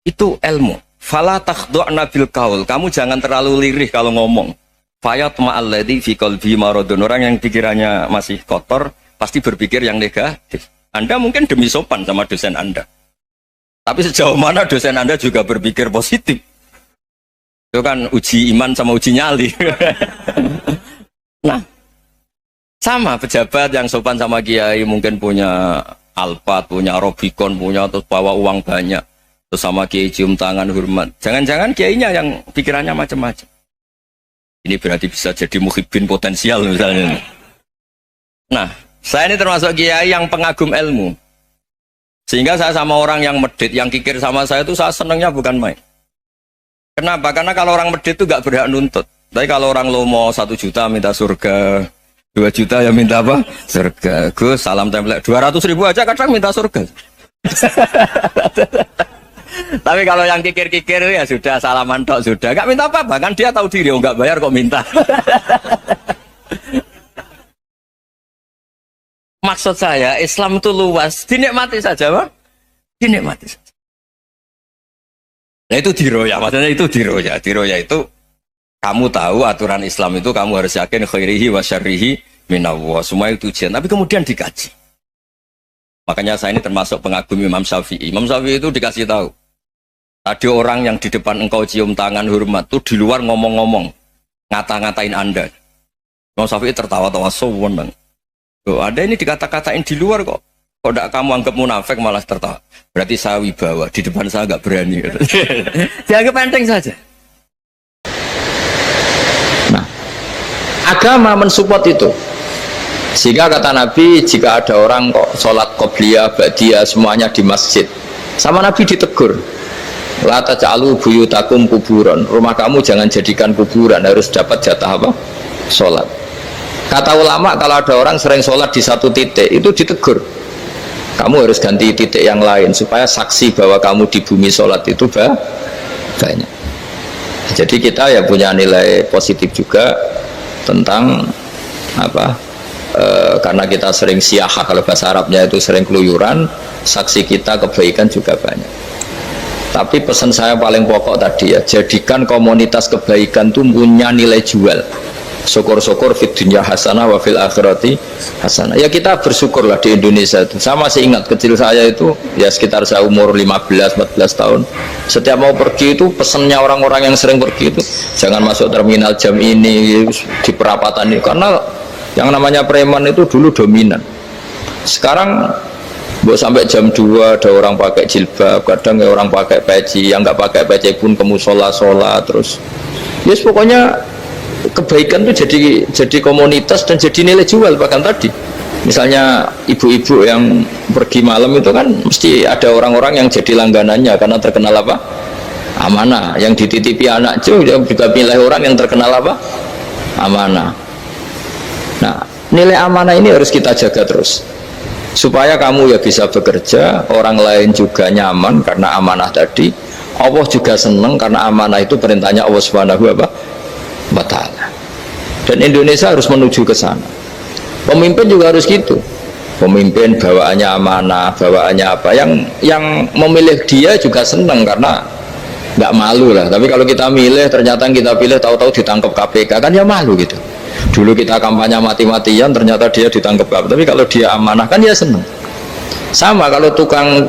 Itu ilmu. Fala takhdu'na bil qaul. Kamu jangan terlalu lirih kalau ngomong. Fayat ma'alladzi fi qalbi maradun. Orang yang pikirannya masih kotor pasti berpikir yang negatif. Anda mungkin demi sopan sama dosen Anda. Tapi sejauh mana dosen Anda juga berpikir positif. Itu kan uji iman sama uji nyali. Nah, sama pejabat yang sopan sama kiai mungkin punya Alphard, punya Robicon, punya terus bawa uang banyak. Terus sama kiai cium tangan hormat. Jangan-jangan kiainya yang pikirannya macam-macam. Ini berarti bisa jadi muhibbin potensial misalnya. Nah, saya ini termasuk kiai yang pengagum ilmu. Sehingga saya sama orang yang medit, yang kikir sama saya itu saya senangnya bukan main. Kenapa? Karena kalau orang medit itu gak berhak nuntut. Tapi kalau orang lomo 1 juta minta surga, 2 juta ya minta apa? Surga. Gus, salam template. 200.000 aja kadang minta surga. Tapi kalau yang kikir-kikir ya sudah salaman tok sudah, nggak minta apa-apa kan dia tahu diri, oh nggak bayar kok minta. Maksud saya Islam itu luas, dinikmati saja, Pak. Dinikmati saja. Nah itu diroya, maksudnya itu diroya. Diroya itu kamu tahu aturan Islam itu kamu harus yakin khairihi wa syarrihi minallah, semua itu ujian. Tapi kemudian dikaji. Makanya saya ini termasuk pengagum Imam Syafi'i. Imam Syafi'i itu dikasih tahu. Tadi orang yang di depan engkau cium tangan hormat tuh di luar ngomong-ngomong, ngata-ngatain Anda. Imam Syafi'i tertawa-tawa sowan. Loh, Anda ini dikata-katain di luar kok. Kok tidak kamu anggap munafik malah tertawa. Berarti saya wibawa, di depan saya nggak berani. Dianggap enteng saja.
Nah, agama mensupport itu. Sehingga kata Nabi, jika ada orang kok sholat qobliyah, ba'diyah semuanya di masjid, sama Nabi ditegur. La taj'alu buyutakum kuburan. Rumah kamu jangan jadikan kuburan, harus dapat jatah apa? Sholat. Kata ulama kalau ada orang sering sholat di satu titik itu ditegur. Kamu harus ganti titik yang lain supaya saksi bahwa kamu di bumi sholat itu banyak. Jadi kita ya punya nilai positif juga tentang apa? Karena kita sering siyaha, kalau bahasa Arabnya itu sering keluyuran, saksi kita kebaikan juga banyak. Tapi pesan saya paling pokok tadi ya, jadikan komunitas kebaikan itu punya nilai jual. Syukur-syukur fid dunya hasanah wa fil akhirati hasanah. Ya kita bersyukurlah di Indonesia itu. Saya masih ingat kecil saya itu ya sekitar saya umur 15-14 tahun. Setiap mau pergi itu pesannya orang-orang yang sering pergi itu jangan masuk terminal jam ini di perapatan ini, karena yang namanya preman itu dulu dominan. Sekarang sampai jam 2 ada orang pakai jilbab, kadang ya orang pakai peci, yang nggak pakai peci pun ke musola sholat terus. Yes, pokoknya kebaikan itu jadi komunitas dan jadi nilai jual. Bahkan tadi misalnya ibu-ibu yang pergi malam itu kan mesti ada orang-orang yang jadi langganannya karena terkenal apa? Amanah. Yang dititipi anak juga pilih orang yang terkenal apa? Amanah. Nah, nilai amanah ini harus kita jaga terus supaya kamu ya bisa bekerja, orang lain juga nyaman karena amanah tadi, Allah juga senang karena amanah itu perintahnya Allah Subhanahu wa ta'ala. Dan Indonesia harus menuju ke sana. Pemimpin juga harus gitu. Pemimpin bawaannya amanah, bawaannya apa, yang memilih dia juga senang karena nggak malu lah. Tapi kalau kita milih ternyata kita pilih tahu-tahu ditangkap KPK kan ya malu gitu. Dulu kita kampanye mati-matian ternyata dia ditangkap KPK. Tapi kalau dia amanah kan ya senang. Sama kalau tukang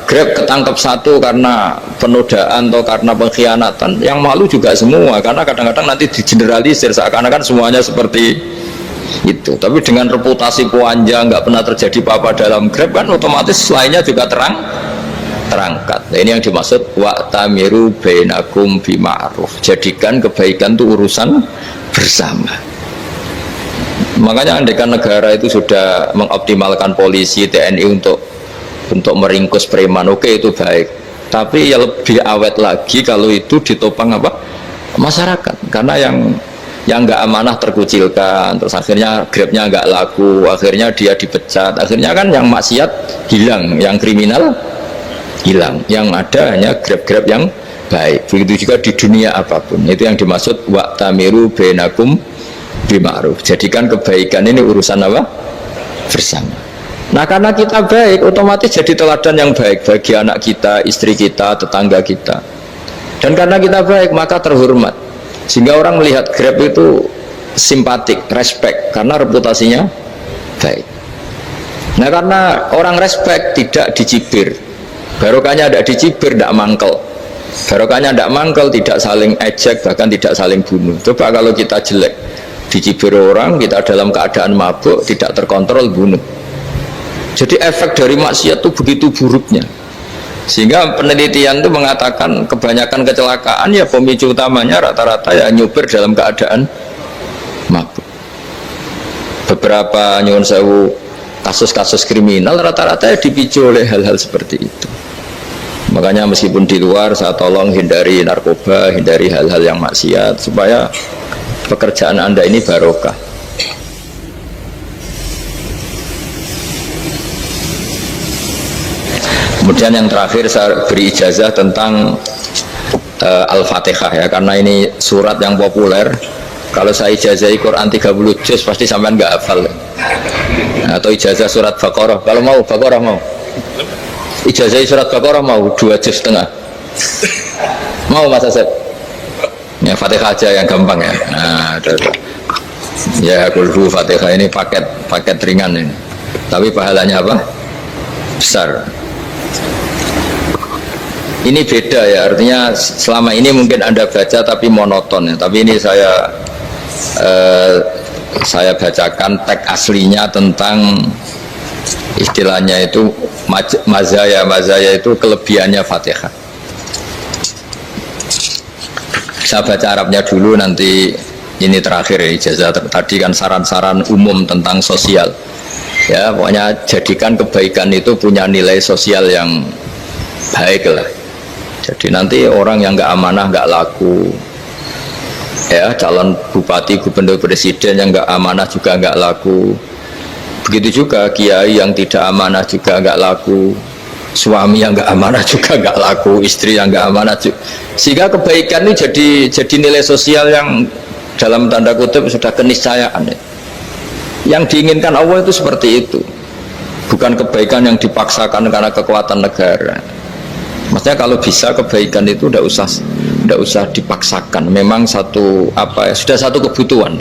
Grab ketangkap satu karena penodaan atau karena pengkhianatan, yang malu juga semua karena kadang-kadang nanti digeneralisir seakan-akan semuanya seperti itu. Tapi dengan reputasi panjang nggak pernah terjadi apa-apa dalam Grab kan otomatis lainnya juga terangkat. Nah, ini yang dimaksud wa'tamiru bainakum bima'ruf. Jadikan kebaikan itu urusan bersama. Makanya andaikan negara itu sudah mengoptimalkan polisi, TNI untuk meringkus preman, oke, itu baik. Tapi ya lebih awet lagi kalau itu ditopang masyarakat. Karena yang nggak amanah terkucilkan, terus akhirnya Grabnya nggak laku, akhirnya dia dipecat, akhirnya kan yang maksiat hilang, yang kriminal hilang, yang ada hanya Grab-Grab yang baik. Begitu juga di dunia apapun. Itu yang dimaksud wa'tamiru bainakum bima'ruf. Jadikan kebaikan ini urusan bersama. Nah, karena kita baik, otomatis jadi teladan yang baik bagi anak kita, istri kita, tetangga kita. Dan karena kita baik, maka terhormat. Sehingga orang melihat Grab itu simpatik, respect, karena reputasinya baik. Nah, karena orang respect tidak dicibir. Barokahnya tidak dicibir, tidak mangkel. Barokahnya tidak mangkel, tidak saling ejek, bahkan tidak saling bunuh. Coba kalau kita jelek, dicibir orang, kita dalam keadaan mabuk, tidak terkontrol, bunuh. Jadi efek dari maksiat itu begitu buruknya. Sehingga penelitian itu mengatakan kebanyakan kecelakaan ya pemicu utamanya rata-rata ya nyupir dalam keadaan mabuk. Beberapa nyuwun sewu kasus-kasus kriminal rata-rata ya dipicu oleh hal-hal seperti itu. Makanya meskipun di luar saya tolong hindari narkoba, hindari hal-hal yang maksiat supaya pekerjaan Anda ini barokah. Kemudian yang terakhir saya beri ijazah tentang Al-Fatihah ya, karena ini surat yang populer. Kalau saya ijazahi Quran 30 juz pasti sampean nggak hafal. Atau ijazah surat Baqarah, kalau mau Baqarah mau. Ijazahi surat Baqarah mau 2 juz setengah. Mau Mas Asep? Ya Fatihah aja yang gampang ya. Nah, ya kulhu Fatihah ini paket ringan ini. Tapi pahalanya apa? Besar. Ini beda ya, artinya selama ini mungkin Anda baca tapi monoton ya. Tapi ini saya bacakan teks aslinya tentang istilahnya itu mazaya itu kelebihannya Fatihah. Saya baca Arabnya dulu, nanti ini terakhir ya ijazah. Tadi kan saran-saran umum tentang sosial ya, pokoknya jadikan kebaikan itu punya nilai sosial yang baik lah. Jadi nanti orang yang nggak amanah nggak laku ya, calon bupati, gubernur, presiden yang nggak amanah juga nggak laku. Begitu juga kiai yang tidak amanah juga nggak laku, suami yang nggak amanah juga nggak laku, istri yang nggak amanah juga. Sehingga kebaikan itu jadi nilai sosial yang dalam tanda kutip sudah keniscayaan. Yang diinginkan Allah itu seperti itu, bukan kebaikan yang dipaksakan karena kekuatan negara. Maksudnya kalau bisa kebaikan itu tidak usah dipaksakan. Memang sudah satu kebutuhan.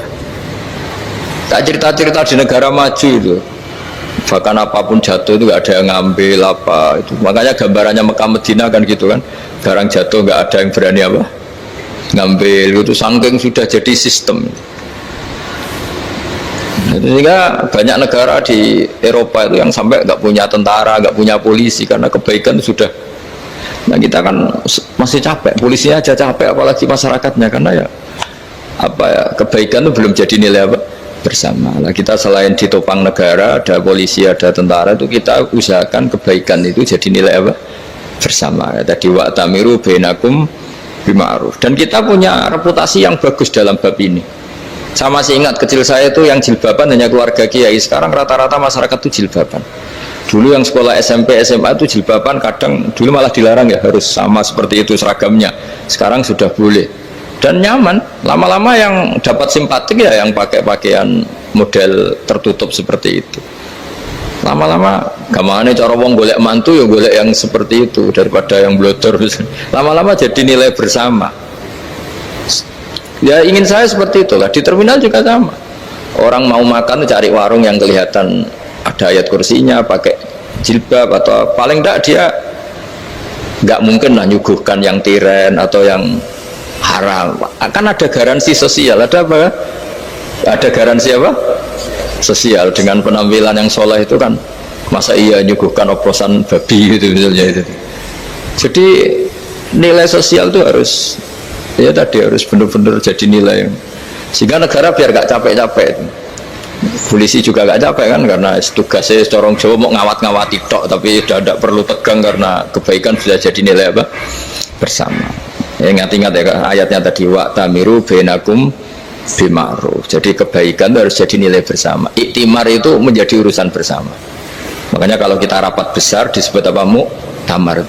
Tak cerita-cerita di negara maju itu, bahkan apapun jatuh itu nggak ada yang ngambil apa itu. Makanya gambarannya Mekah Medina kan gitu kan, barang jatuh nggak ada yang berani ngambil itu, saking sudah jadi sistem. Sehingga banyak negara di Eropa itu yang sampai nggak punya tentara, nggak punya polisi karena kebaikan sudah. Nah kita kan masih capek, polisinya aja capek, apalagi masyarakatnya, karena ya apa ya, kebaikan itu belum jadi nilai apa bersama. Nah, kita selain ditopang negara, ada polisi, ada tentara, itu kita usahakan kebaikan itu jadi nilai apa bersama. Ya, tadi wa tamiru bainakum bima'ruf. Dan kita punya reputasi yang bagus dalam bab ini. Saya masih ingat kecil saya itu yang jilbaban hanya keluarga kiai. Sekarang rata-rata masyarakat itu jilbaban. Dulu yang sekolah SMP, SMA itu jilbaban kadang dulu malah dilarang ya, harus sama seperti itu seragamnya. Sekarang sudah boleh. Dan nyaman. Lama-lama yang dapat simpatik ya yang pakai pakaian model tertutup seperti itu. Lama-lama gamane cara wong golek mantu ya golek yang seperti itu daripada yang blodor. Lama-lama jadi nilai bersama. Ya ingin saya seperti itulah. Di terminal juga sama. Orang mau makan cari warung yang kelihatan ada ayat kursinya, pakai jilbab, atau paling enggak dia nggak mungkin lah nyuguhkan yang tiren atau yang haram. Akan ada garansi sosial. Ada apa? Ada garansi apa? Sosial. Dengan penampilan yang soleh itu kan, masa iya nyuguhkan oplosan babi gitu misalnya itu. Jadi nilai sosial itu harus, ya tadi harus benar-benar jadi nilai. Sehingga negara biar gak capek-capek. Polisi juga gak capek kan, karena tugasnya corong Jawa mau ngawat-ngawati tok, tapi tidak perlu tegang karena kebaikan bisa jadi nilai apa bersama. Ya, ingat-ingat ya ayatnya tadi wa tamiru bainakum bima'ruf. Jadi kebaikan itu harus jadi nilai bersama. Iktimar itu menjadi urusan bersama. Makanya kalau kita rapat besar disebut apa? Muktamar.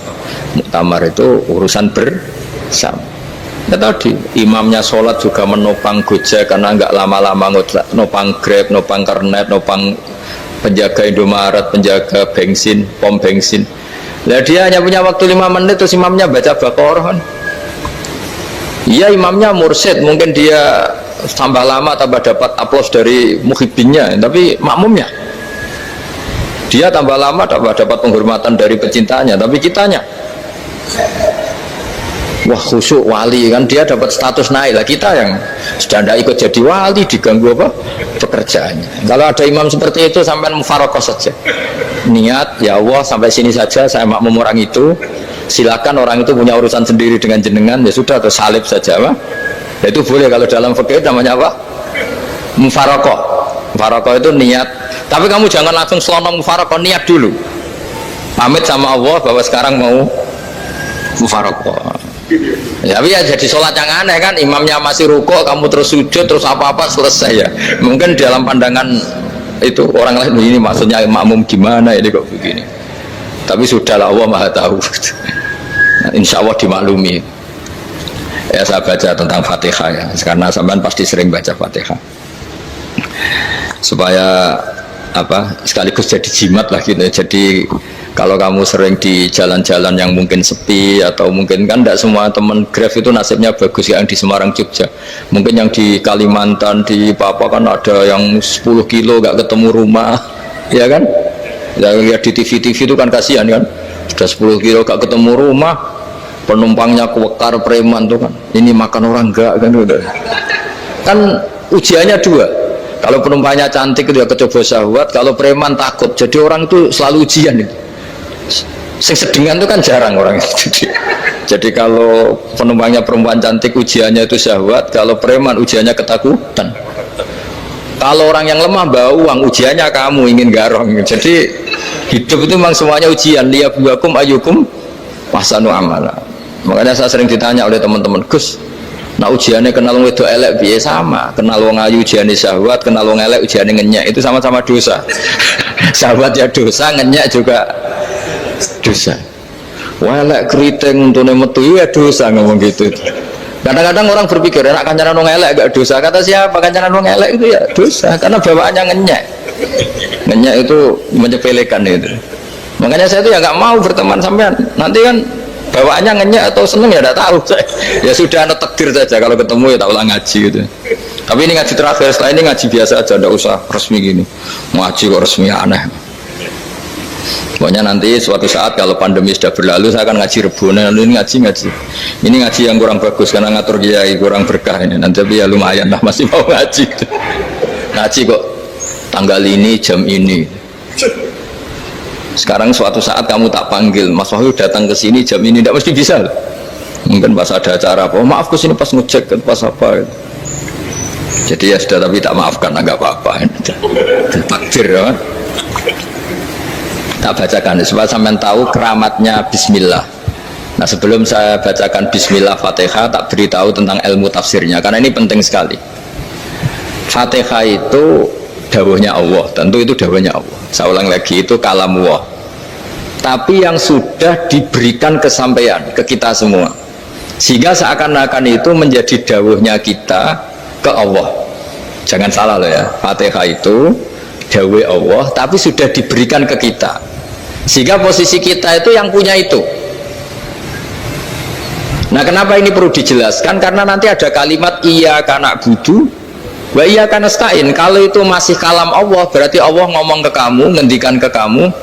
Muktamar itu urusan bersama. Ya tadi imamnya sholat juga menopang Gojek karena nggak lama-lama nopang Grab, nopang Kernet, nopang penjaga Indomaret, penjaga bensin, pom bensin. Nah dia hanya punya waktu 5 menit terus imamnya baca Baqarah kan. Iya imamnya mursyid, mungkin dia tambah lama tambah dapat aplaus dari muhibbinnya, tapi makmumnya dia tambah lama tambah dapat penghormatan dari pecintanya, tapi kitanya wah khusyuk wali kan, dia dapat status naik lah. Kita yang sudah tidak ikut jadi wali diganggu apa pekerjaannya. Kalau ada imam seperti itu sampai mufarokoh saja, niat ya Allah sampai sini saja saya makmum orang itu, silakan orang itu punya urusan sendiri dengan jenengan, ya sudah atau salib saja apa ya, itu boleh. Kalau dalam fikih namanya apa mufarokoh. Mufarokoh itu niat, tapi kamu jangan langsung selonong mufarokoh, niat dulu pamit sama Allah bahwa sekarang mau mufarokoh. Ya, tapi ya jadi sholat yang aneh kan, imamnya masih rukuk, kamu terus sujud, terus apa-apa selesai ya. Mungkin dalam pandangan itu orang lain ini maksudnya makmum gimana ini kok begini. Tapi sudahlah Allah Maha tahu. Insya Allah dimaklumi. Ya saya baca tentang Fatihah ya, karena sampean pasti sering baca Fatihah. Supaya apa sekaligus jadi jimat lah gitu. Jadi kalau kamu sering di jalan-jalan yang mungkin sepi, atau mungkin kan tidak semua teman Grab itu nasibnya bagus yang di Semarang Jogja, mungkin yang di Kalimantan di Papua kan ada yang 10 kilo gak ketemu rumah ya kan, yang lihat di TV-TV itu kan kasihan kan, sudah 10 kilo gak ketemu rumah, penumpangnya kewekar preman tuh kan, ini makan orang enggak kan, udah kan ujiannya dua. Kalau penumpangnya cantik itu ya kecoba syahwat, kalau preman takut. Jadi orang itu selalu ujian itu. Sing sedengan itu kan jarang orang itu. Jadi kalau penumpangnya perempuan cantik ujiannya itu syahwat, kalau preman ujiannya ketakutan. Kalau orang yang lemah bau uang ujiannya kamu ingin garong. Jadi hidup itu memang semuanya ujian. Liyabluwakum ayyukum ahsanu amala. Makanya saya sering ditanya oleh teman-teman, Gus, nah ujiannya kenal wong wedok elek piye? Sama, kenal wong ayu ujiane syahwat, kenal wong elek ujiane ngenyek, itu sama-sama dosa. Syahwat ya dosa, ngenyek juga dosa. Wah elek keriting untune metu ya dosa, ngomong gitu. Kadang-kadang orang berpikir enak kancanan wong elek gak dosa. Kata siapa kancanan wong elek itu ya dosa, karena bawaannya ngenyek. Ngenyek itu menyepelekan itu. Makanya saya itu ya nggak mau berteman sampean. Nanti kan bawaannya ngenyek atau seneng ya tidak tahu. Ya sudah ada takdir saja, kalau ketemu ya tak ulang ngaji gitu. Tapi ini ngaji terakhir, setelah ini ngaji biasa aja, tidak usah resmi gini. Ngaji kok resmi aneh. Pokoknya nanti suatu saat kalau pandemi sudah berlalu saya akan ngaji Rebonan. Ini ngaji ini ngaji yang kurang bagus karena ngatur kiai kurang berkah ini. Nanti tapi ya lumayan lah, masih mau ngaji. Ngaji kok tanggal ini jam ini. Sekarang suatu saat kamu tak panggil, Mas Wahyu datang ke sini jam ini, tidak mesti bisa. Mungkin pas ada acara apa, oh, maaf ke sini pas ngecek pas apa.
Jadi ya sudah, tapi tak maafkan, enggak apa-apa. Takdir ya. Tak bacakan supaya sampean tahu keramatnya bismillah. Nah, sebelum saya bacakan bismillah Fatihah, tak beritahu tentang ilmu tafsirnya karena ini penting sekali. Fatihah itu dawuhnya Allah, tentu itu dawuhnya Allah. Saya ulang lagi, itu kalamullah. Tapi yang sudah diberikan kesampaian ke kita semua. Sehingga seakan-akan itu menjadi dawuhnya kita ke Allah. Jangan salah loh ya. Fatihah itu dawuh Allah tapi sudah diberikan ke kita. Sehingga posisi kita itu yang punya itu. Nah, kenapa ini perlu dijelaskan? Karena nanti ada kalimat iyyaka na'budu wa iyyaka nasta'in. Kalau itu masih kalam Allah, berarti Allah ngomong ke kamu, ngendikan ke kamu,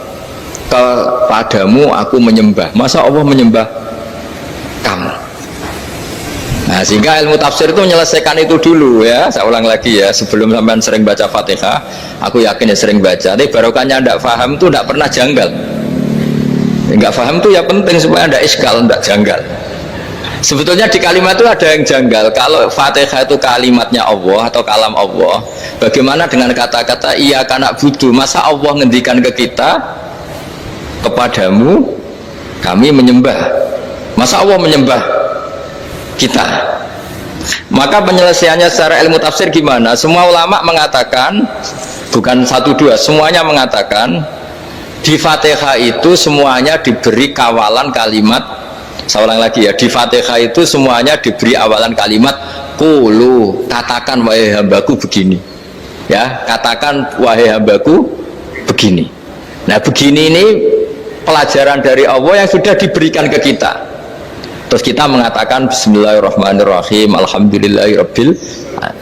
kepadamu aku menyembah. Masa Allah menyembah kamu? Nah, sehingga ilmu tafsir itu menyelesaikan itu dulu ya. Saya ulang lagi ya, sebelum sampean sering baca Fatihah, aku yakin ya sering baca. Tapi barokahnya tidak paham itu tidak pernah janggal. Enggak paham itu ya penting supaya tidak iskal, tidak janggal. Sebetulnya di kalimat itu ada yang janggal. Kalau Fatihah itu kalimatnya Allah atau kalam Allah, bagaimana dengan kata-kata iyyaka na'budu? Masa Allah ngendikan ke kita, kepadamu kami menyembah? Masa Allah menyembah kita? Maka penyelesaiannya secara ilmu tafsir gimana? Semua ulama mengatakan, bukan satu dua, semuanya mengatakan di Fatihah itu semuanya diberi kawalan kalimat. Saya ulang lagi ya, di Fatihah itu semuanya diberi awalan kalimat qulu, katakan wahai hambaku begini ya, katakan wahai hambaku begini. Nah, begini ini pelajaran dari Allah yang sudah diberikan ke kita. Terus kita mengatakan bismillahirrahmanirrahim, alhamdulillahirabbil,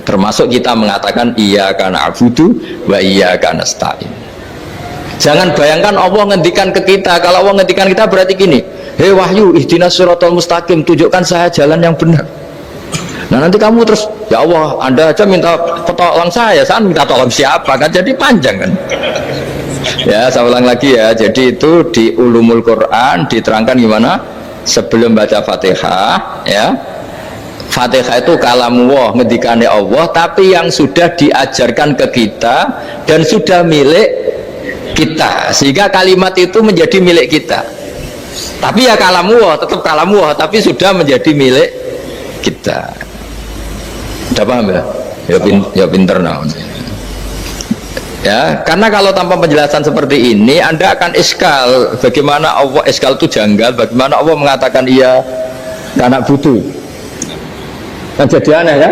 termasuk kita mengatakan iyyaka na'budu wa iyyaka nasta'in. Jangan bayangkan Allah ngendikan ke kita. Kalau Allah ngendikan kita berarti gini, hei wahyu ihdinas siratal mustaqim, tunjukkan saya jalan yang benar. Nah, nanti kamu terus, ya Allah, Anda aja minta tolong saya minta tolong siapa? Kan jadi panjang kan. Ya, saya ulang lagi ya. Jadi itu di ulumul Quran diterangkan gimana? Sebelum baca Fatihah ya, Fatihah itu kalamullah, ngendikane Allah, tapi yang sudah diajarkan ke kita dan sudah milik kita, sehingga kalimat itu menjadi milik kita. Tapi ya kalamullah, tetap kalamullah, tapi sudah menjadi milik kita. Udah paham ya? Ya pinter nah. Ya, karena kalau tanpa penjelasan seperti ini Anda akan iskal. Bagaimana Allah, iskal itu janggal, bagaimana Allah mengatakan iya karena butuh, kan jadi aneh ya.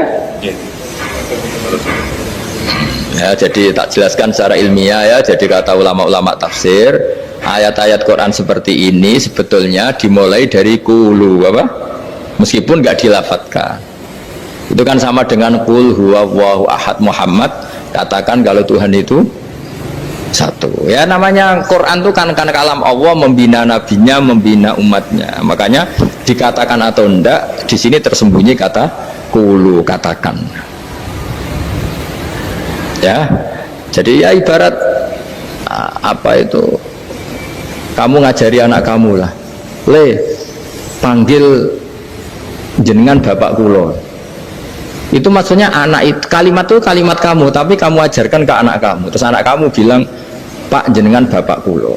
Ya, jadi tak jelaskan secara ilmiah ya. Jadi kata ulama-ulama tafsir, ayat-ayat Quran seperti ini sebetulnya dimulai dari qulu apa? Meskipun nggak dilafatkan. Itu kan sama dengan qul huwallahu ahad Muhammad, katakan kalau Tuhan itu satu. Ya, namanya Quran itu kan kalam Allah, membina nabinya, membina umatnya. Makanya dikatakan atau enggak, di sini tersembunyi kata qulu, katakan. Ya, jadi ya ibarat apa itu, kamu ngajari anak kamu lah, panggil jenengan bapak kulo. Itu maksudnya anak itu, kalimat itu kalimat kamu, tapi kamu ajarkan ke anak kamu. Terus anak kamu bilang, Pak, jenengan bapak kulo.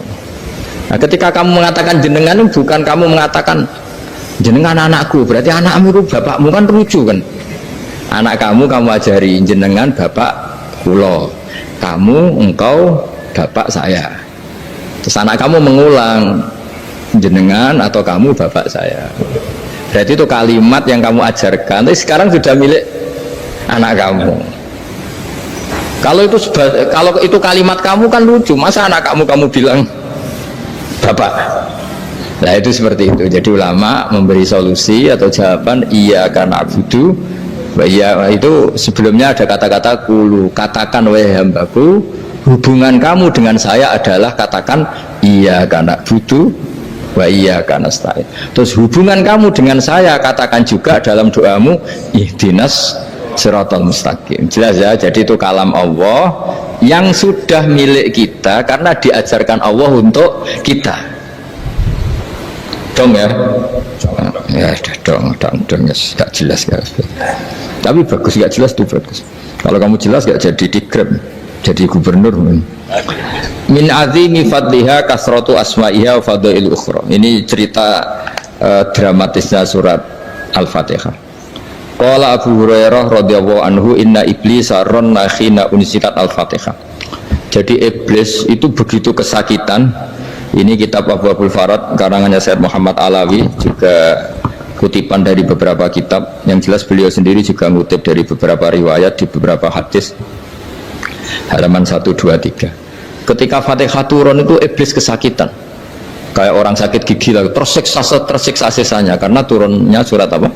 Nah, ketika kamu mengatakan jenengan, bukan kamu mengatakan jenengan anakku, berarti anakmu itu bapakmu, kan lucu kan. Anak kamu ajari jenengan bapak kulo, kamu, engkau bapak saya. Terus anak kamu mengulang, jenengan atau kamu bapak saya. Berarti itu kalimat yang kamu ajarkan, tapi sekarang sudah milik anak kamu. Kalau itu kalimat kamu kan lucu, masa anak kamu bilang bapak. Nah, itu seperti itu. Jadi ulama memberi solusi atau jawaban iyyaka na'budu wa iya, itu sebelumnya ada kata-kata qulu, katakan wahai hambaku, hubungan kamu dengan saya adalah katakan iyyaka na'budu wa iyyaka nasta'in. Terus hubungan kamu dengan saya katakan juga dalam doamu ihdinas siratal mustaqim. Jelas ya. Jadi itu kalam Allah yang sudah milik kita karena diajarkan Allah untuk kita.
dong ya. Ya ada dong ya gak jelas gak. Tapi bagus gak jelas itu bagus. Kalau kamu jelas gak jadi dikrem, jadi gubernur. Min azimi fadliha kasratu asma'iha wa fadail ukhra. Ini cerita dramatisnya surat Al-Fatihah. Qala Abu Hurairah radhiyallahu anhu inna iblisa ranna khina unsikat Al-Fatihah. Jadi iblis itu begitu kesakitan. Ini kitab Abwaabul Farad karangannya Syekh Muhammad Alawi, juga kutipan dari beberapa kitab. Yang jelas beliau sendiri juga ngutip dari beberapa riwayat di beberapa hadis. Halaman 1, 2, 3. Ketika Fatihah turun itu iblis kesakitan. Kayak orang sakit gigi lah, tersiksa sisanya karena turunnya surat apa?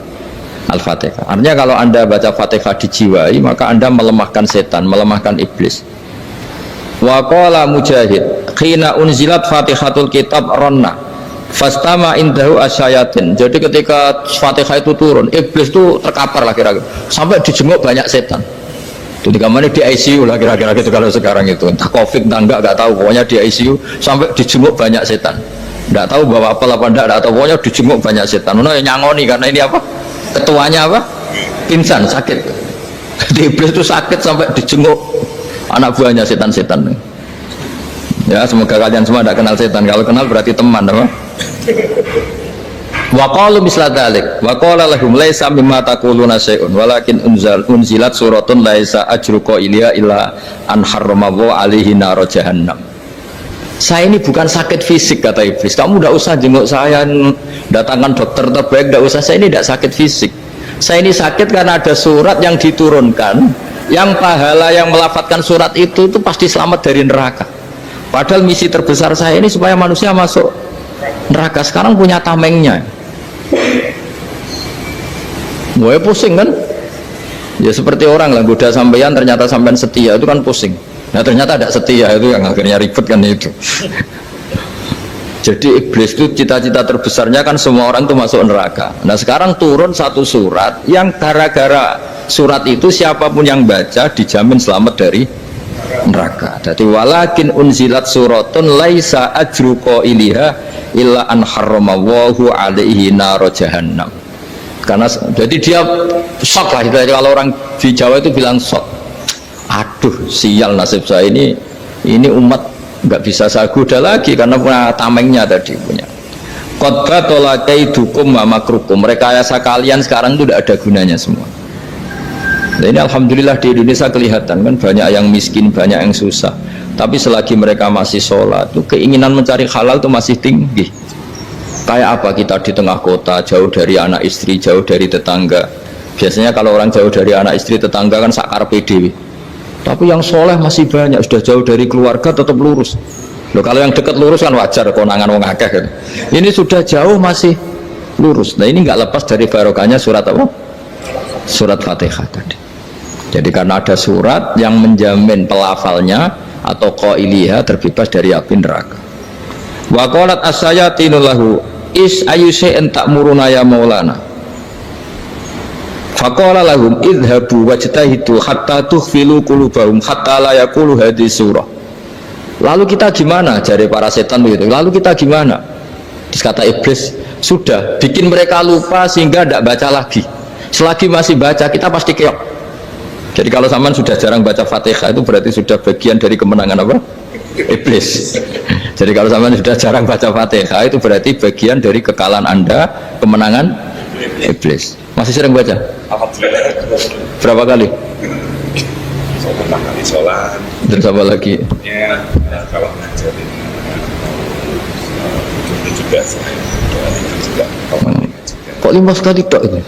Al-Fatihah. Artinya kalau Anda baca Fatihah dijiwai, maka Anda melemahkan setan, melemahkan iblis. Wa qala Mujahid khina unzilat Fatihatul kitab ronna fastama indahu asyayatin. Jadi ketika Fatihah itu turun, iblis itu terkapar lah kira-kira, sampai dijenguk banyak setan. Jadi kemana di ICU lah kira-kira gitu kalau sekarang itu, entah COVID entah enggak tahu, pokoknya di ICU sampai dijenguk banyak setan. Enggak tahu bawa apa apa enggak tahu, pokoknya dijenguk banyak setan. Ono yang nyangoni karena ini apa? Ketuanya apa? Pingsan, sakit. Jadi iblis itu sakit sampai dijenguk anak buahnya setan-setan. Ya, semoga kalian semua tidak kenal setan. Kalau kenal berarti teman, apa? Wa qalu misla dzalik wa qala lahum laisa mimma taquluna syai'un walakin unzilat suratun laisa ajruqa ilya illa an harramallahu alaihi nar jahannam. Saya ini bukan sakit fisik, kata iblis. Kamu tidak usah jenguk saya, datangkan dokter terbaik, tidak usah. Saya ini tidak sakit fisik. Saya ini sakit karena ada surat yang diturunkan, yang pahala yang melafatkan surat itu pasti selamat dari neraka. Padahal misi terbesar saya ini supaya manusia masuk neraka. Sekarang punya tamengnya. Gue pusing kan? Ya seperti orang lah, goda sampeyan ternyata sampean setia, itu kan pusing. Nah ternyata tidak setia, itu yang akhirnya ribet kan itu. Jadi iblis itu cita-cita terbesarnya kan semua orang itu masuk neraka. Nah sekarang turun satu surat yang gara-gara surat itu siapapun yang baca dijamin selamat dari neraka. Jadi walakin unzilat suratun laisa ajru qailiha illa an harramallahu alaihi nar jahannam. Karena jadi dia shock lah, kalau orang di Jawa itu bilang shock. Aduh sial nasib saya ini umat nggak bisa saya goda lagi karena punya tamengnya tadi punya. Qad tolakaidukum wa makrukum. Rekayasa kalian sekarang itu tidak ada gunanya semua. Nah ini alhamdulillah di Indonesia kelihatan kan banyak yang miskin, banyak yang susah. Tapi selagi mereka masih sholat, tuh keinginan mencari halal itu masih tinggi. Kayak apa kita di tengah kota, jauh dari anak istri, jauh dari tetangga. Biasanya kalau orang jauh dari anak istri, tetangga kan sakar PDW. Tapi yang soleh masih banyak, sudah jauh dari keluarga tetap lurus. Loh, kalau yang dekat lurus kan wajar, konangan wong akeh kan. Ini sudah jauh masih lurus. Nah ini nggak lepas dari barokahnya surat apa? Surat Fatihah tadi. Jadi karena ada surat yang menjamin pelafalnya atau qailiha terbebas dari api neraka. Wa qalat as-sayatinu lahu is ayyusai'in ta'muruna ya maulana. Faqala lahum idhabu wajtahidu hatta tukhfilu qulubahum hatta la yaqulu hadhihi surah. Lalu kita gimana, jari para setan begitu. Lalu kita gimana? Terus kata iblis, sudah bikin mereka lupa sehingga tidak baca lagi. Selagi masih baca kita pasti keok. Jadi kalau sampean sudah jarang baca Fatihah itu berarti sudah bagian dari kemenangan apa? Iblis. Jadi kalau sampean sudah jarang baca Fatihah itu berarti bagian dari kekalahan Anda, kemenangan iblis. Masih sering baca? Berapa kali?
Pertama kali sholat.
Dan sama lagi?
Ya, kalau ngajarin itu juga juga.
Kok 5 kali tok itu?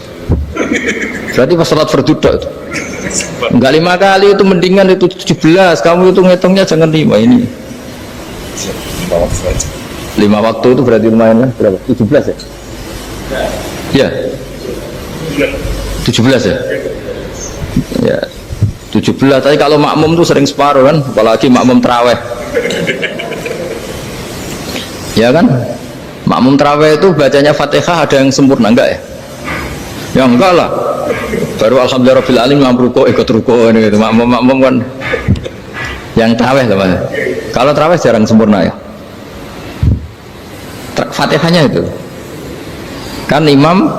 Berarti pas sholat fardu tok itu? Enggak 5 kali itu mendingan itu 17. Kamu itu ngitungnya jangan 5 ini.
5 waktu aja.
5 waktu itu berarti lumayan lah. Berapa? 17 ya? Ya. 17 ya? Ya. 17, tapi kalau makmum tuh sering separuh kan, apalagi makmum terawih. Ya kan? Makmum terawih itu bacanya Fatihah ada yang sempurna enggak ya? Ya enggak lah. Baru alhamdulillah rabbil alamin mampu ikut ruko ini gitu. Makmum kan yang terawih teman. Kalau terawih jarang sempurna ya. Fatihahnya itu. Kan imam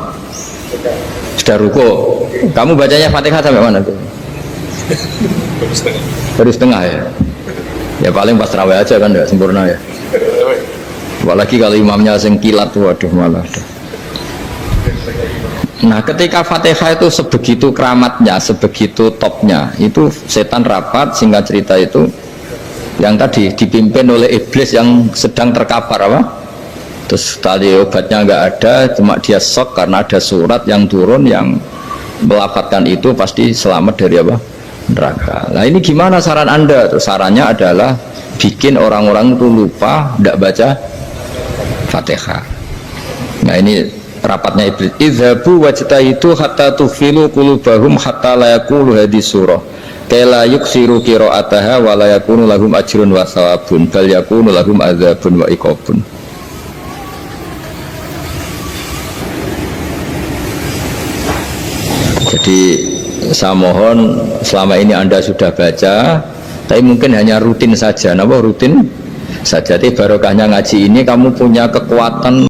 sudah ruko. Kamu bacanya Fatihah sampai mana tuh?
Terus tengah.
Baru setengah ya. Ya paling pas terawih aja kan enggak sempurna ya. Apalagi kalau imamnya sing kilat, waduh malah. Nah, ketika Fatihah itu sebegitu keramatnya, sebegitu topnya, itu setan rapat, singkat cerita itu yang tadi dipimpin oleh iblis yang sedang terkapar apa? Terus tali obatnya nggak ada, cuma dia shock karena ada surat yang turun yang melafatkan itu pasti selamat dari apa? Neraka. Nah ini gimana saran Anda? Terus sarannya adalah bikin orang-orang itu lupa, tidak baca Fatihah. Nah ini rapatnya iblis. Idhabu wajtahidu hatta tufilu qulubahum hatta la yaqulu hadhihi surah. Kala yuksiru qira'ataha wa la yakunu lahum ajrun wa thawabun bal yakunu lahum adzabun wa iqabun. Jadi saya mohon selama ini Anda sudah baca, tapi mungkin hanya rutin saja. Napa rutin saja? Jadi barokahnya ngaji ini kamu punya kekuatan